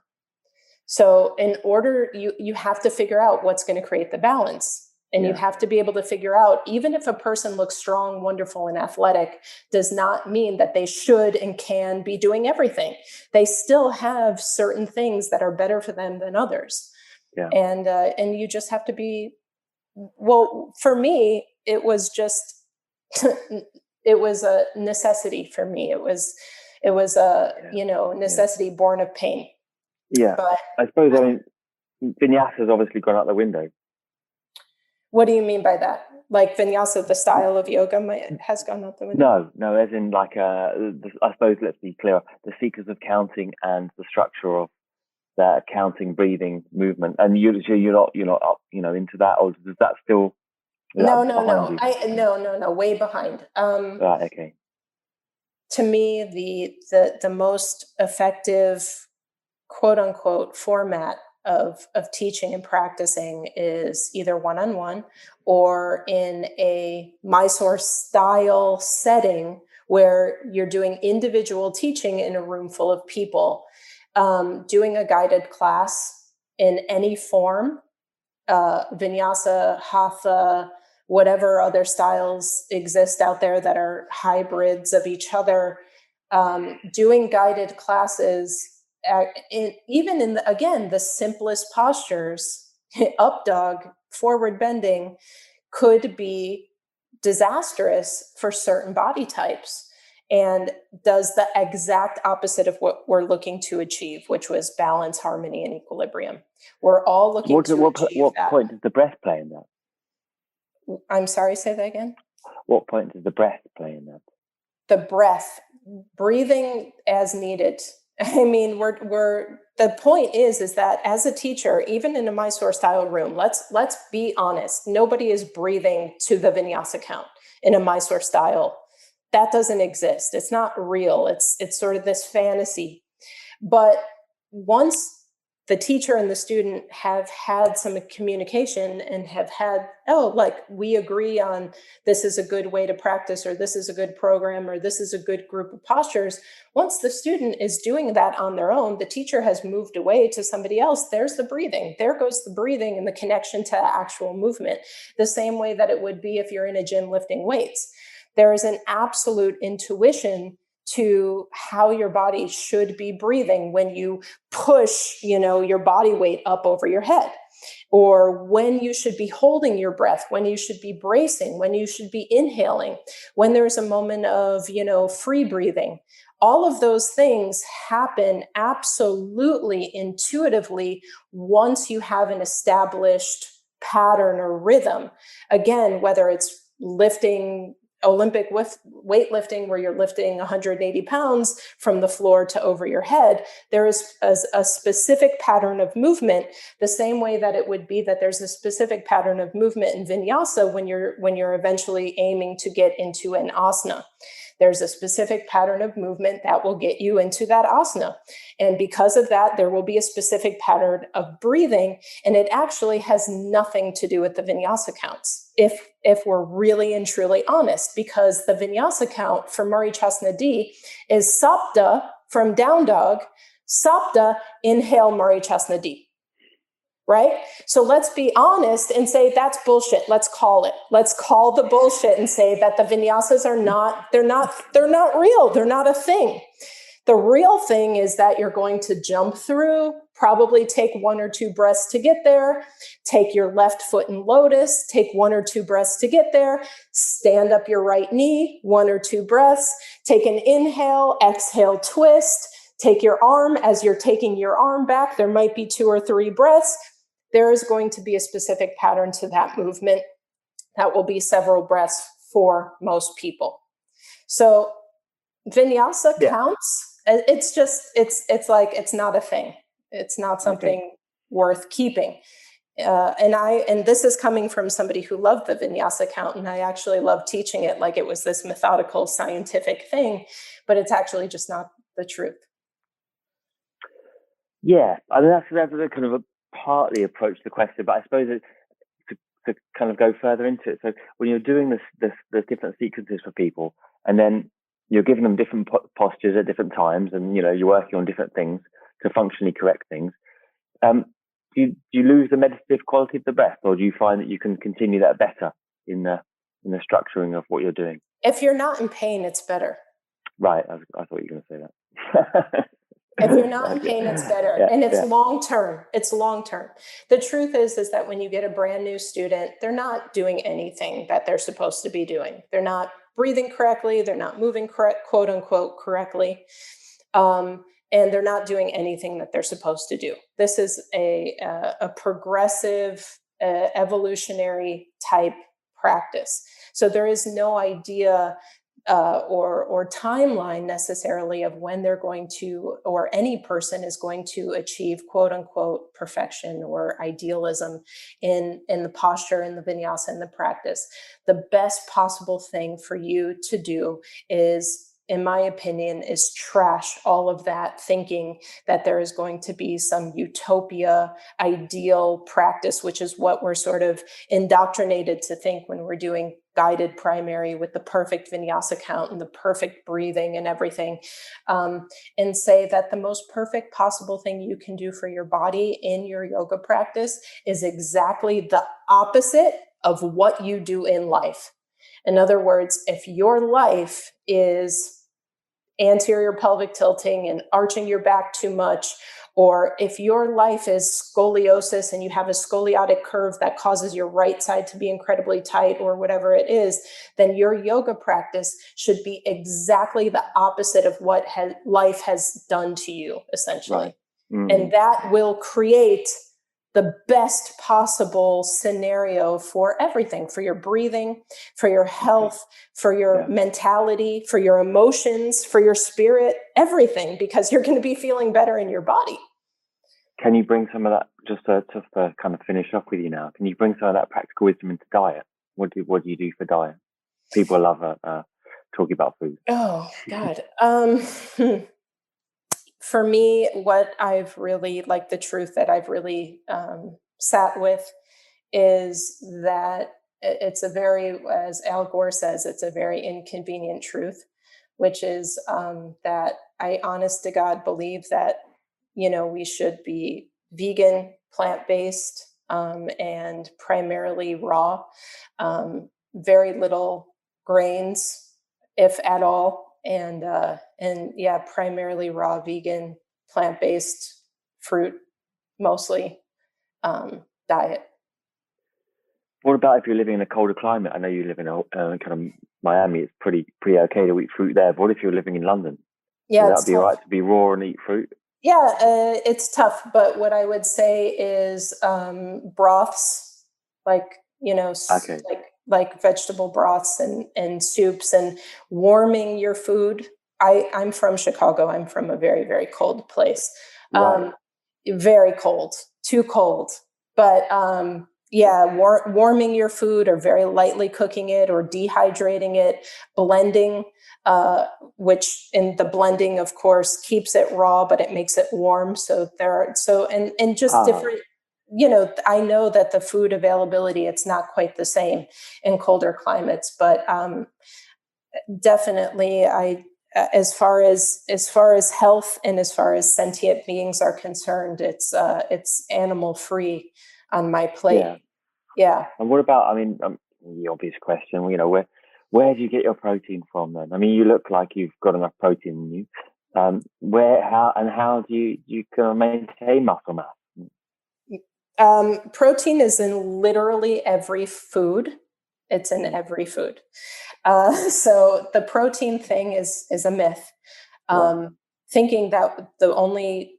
So in order, you have to figure out what's going to create the balance. And you have to be able to figure out, even if a person looks strong, wonderful, and athletic, does not mean that they should and can be doing everything. They still have certain things that are better for them than others. Yeah. And you just have to be, well, for me, it was just, it was a necessity for me. It was a, necessity born of pain.
Yeah. But I suppose, vinyasa has obviously gone out the window.
What do you mean by that? Like vinyasa, the style of yoga has gone out the window?
No, as in like, I suppose, let's be clear, the seekers of counting and the structure of that counting, breathing, movement, and you're not up, into that, or does that still?
No, way behind.
Right, okay.
To me, the most effective, quote unquote, format of teaching and practicing is either one-on-one or in a Mysore style setting where you're doing individual teaching in a room full of people, doing a guided class in any form, vinyasa, hatha, whatever other styles exist out there that are hybrids of each other, doing guided classes. Even in the simplest postures, up dog, forward bending, could be disastrous for certain body types, and does the exact opposite of what we're looking to achieve, which was balance, harmony, and equilibrium. We're all looking to achieve that.
What point does the breath play in that?
I'm sorry, say that again.
What point does the breath play in that?
The breath, breathing as needed. I mean, the point is that as a teacher, even in a Mysore style room, let's be honest, nobody is breathing to the vinyasa count in a Mysore style. That doesn't exist. It's not real. It's sort of this fantasy. But once the teacher and the student have had some communication and have had, we agree on this is a good way to practice, or this is a good program, or this is a good group of postures. Once the student is doing that on their own, the teacher has moved away to somebody else. There's the breathing. There goes the breathing and the connection to actual movement. The same way that it would be if you're in a gym lifting weights. There is an absolute intuition to how your body should be breathing when you push, your body weight up over your head, or when you should be holding your breath, when you should be bracing, when you should be inhaling, when there's a moment of, free breathing. All of those things happen absolutely intuitively once you have an established pattern or rhythm. Again, whether it's lifting, Olympic weightlifting, where you're lifting 180 pounds from the floor to over your head, there is a specific pattern of movement, the same way that it would be that there's a specific pattern of movement in vinyasa when you're eventually aiming to get into an asana. There's a specific pattern of movement that will get you into that asana. And because of that, there will be a specific pattern of breathing. And it actually has nothing to do with the vinyasa counts, if we're really and truly honest, because the vinyasa count for Marichyasana D is sapta from down dog, sapta, inhale Marichyasana D. right? So let's be honest and say that's bullshit. Let's call it. Let's call the bullshit and say that the vinyasas are they're not real. They're not a thing. The real thing is that you're going to jump through, probably take 1 or 2 breaths to get there, take your left foot in lotus, take 1 or 2 breaths to get there, stand up your right knee, 1 or 2 breaths, take an inhale, exhale, twist, take your arm. As you're taking your arm back, there might be 2 or 3 breaths. There is going to be a specific pattern to that movement. That will be several breaths for most people. So vinyasa counts. It's like, it's not a thing. It's not something worth keeping. And this is coming from somebody who loved the vinyasa count, and I actually love teaching it like it was this methodical scientific thing, but it's actually just not the truth.
Yeah, I mean, that's a kind of a partly approach to the question, but I suppose to kind of go further into it. So when you're doing this different sequences for people, and then you're giving them different postures at different times, and you're working on different things to functionally correct things. Do you lose the meditative quality of the breath, or do you find that you can continue that better in the structuring of what you're doing?
If you're not in pain, it's better.
Right, I thought you were going to say that.
If you're not in pain, it's better. And it's long-term. It's long-term. The truth is that when you get a brand new student, they're not doing anything that they're supposed to be doing. They're not breathing correctly. They're not moving quote unquote correctly. And they're not doing anything that they're supposed to do. This is a progressive, evolutionary type practice. So there is no idea or timeline necessarily of when they're going to, or any person is going to achieve quote unquote perfection or idealism in the posture, in the vinyasa, in the practice. The best possible thing for you to do is, in my opinion, is trash all of that thinking that there is going to be some utopia ideal practice, which is what we're sort of indoctrinated to think when we're doing guided primary with the perfect vinyasa count and the perfect breathing and everything, and say that the most perfect possible thing you can do for your body in your yoga practice is exactly the opposite of what you do in life. In other words, if your life is anterior pelvic tilting and arching your back too much, or if your life is scoliosis and you have a scoliotic curve that causes your right side to be incredibly tight, or whatever it is, then your yoga practice should be exactly the opposite of what life has done to you, essentially.
Right. Mm.
And that will create the best possible scenario for everything, for your breathing, for your health, for your mentality, for your emotions, for your spirit, everything, because you're going to be feeling better in your body.
Can you bring some of that, just to kind of finish off with you now, can you bring some of that practical wisdom into diet? What do you do for diet? People love talking about food.
Oh, God. For me, what I've really, like the truth that I've really sat with is that it's a very, as Al Gore says, it's a very inconvenient truth, which is that I honest to God believe that, we should be vegan, plant-based, and primarily raw, very little grains, if at all. And primarily raw, vegan, plant-based, fruit, mostly diet.
What about if you're living in a colder climate? I know you live in kind of Miami. It's pretty okay to eat fruit there. But what if you're living in London?
Yeah,
would that be all right to be raw and eat fruit?
Yeah, it's tough. But what I would say is broths, like like vegetable broths and soups, and warming your food. I'm from Chicago. I'm from a very, very cold place.
Right.
Very cold, too cold. But warming your food, or very lightly cooking it, or dehydrating it, blending, which in the blending, of course, keeps it raw, but it makes it warm. So different. I know that the food availability, it's not quite the same in colder climates, but definitely as far as health and as far as sentient beings are concerned, it's animal free on my plate. Yeah.
And what about, I mean, the obvious question, you know, where do you get your protein from then? I mean, you look like you've got enough protein in you. How do you kind of maintain muscle mass?
Protein is in literally every food. It's in every food. So the protein thing is a myth. Thinking that the only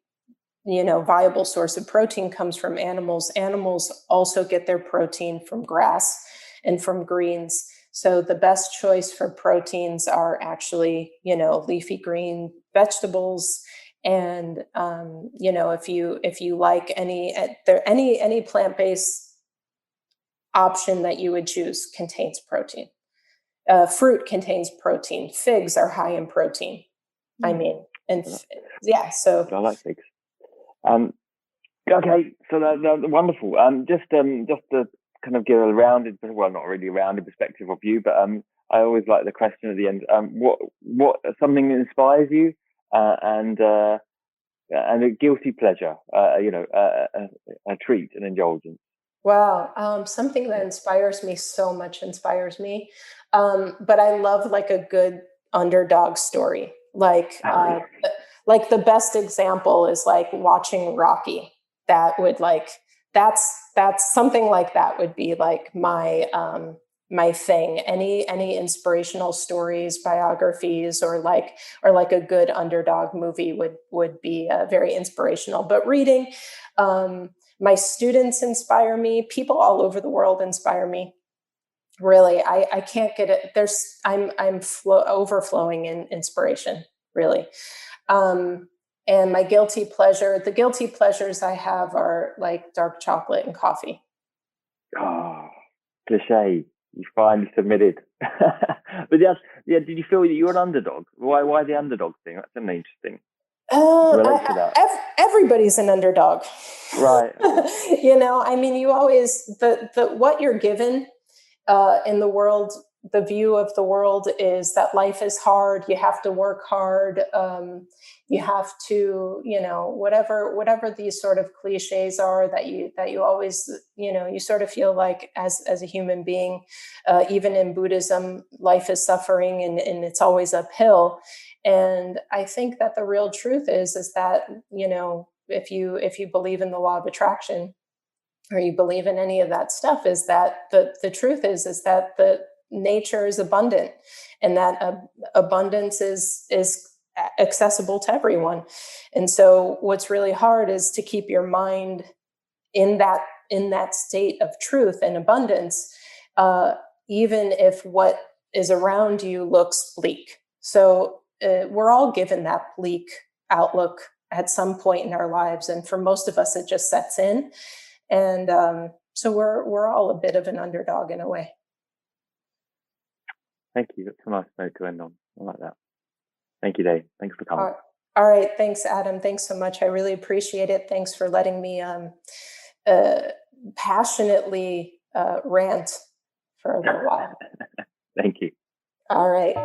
viable source of protein comes from animals. Animals also get their protein from grass and from greens. So the best choice for proteins are actually, leafy green vegetables. And if you like any plant-based option that you would choose contains protein. Fruit contains protein. Figs are high in protein. I mean, and so
I like figs. Okay, so that's wonderful. Just to kind of give a rounded, well, not really a rounded perspective of you, but I always like the question at the end. What something that inspires you, and a guilty pleasure, a treat, an indulgence.
Wow, something that inspires me so much inspires me, but I love like a good underdog story. Like the best example is like watching Rocky. That would that's something like that would be like my my thing. Any inspirational stories, biographies, or like a good underdog movie would be very inspirational. But reading, my students inspire me. People all over the world inspire me. Really, I can't get it. I'm overflowing in inspiration. Really. And my the guilty pleasures I have are like dark chocolate and coffee.
Oh, cliche. You finally submitted. But did you feel that you were an underdog? Why the underdog thing? That's something interesting. Relate to that.
Everybody's an underdog.
Right.
I mean, you always, what you're given in the world, the view of the world is that life is hard. You have to work hard. You have to, whatever these sort of cliches are that you always, you sort of feel like as a human being, even in Buddhism, life is suffering and it's always uphill. And I think that the real truth is that, if you believe in the law of attraction, or you believe in any of that stuff, is that the truth is that the nature is abundant, and that abundance is accessible to everyone. And so what's really hard is to keep your mind in that state of truth and abundance, even if what is around you looks bleak. So we're all given that bleak outlook at some point in our lives, and for most of us, it just sets in. And so we're all a bit of an underdog in a way.
Thank you. That's a nice note to end on. I like that. Thank you, Dave. Thanks for coming.
All right. Thanks, Adam. Thanks so much. I really appreciate it. Thanks for letting me passionately rant for a little while.
Thank you.
All right.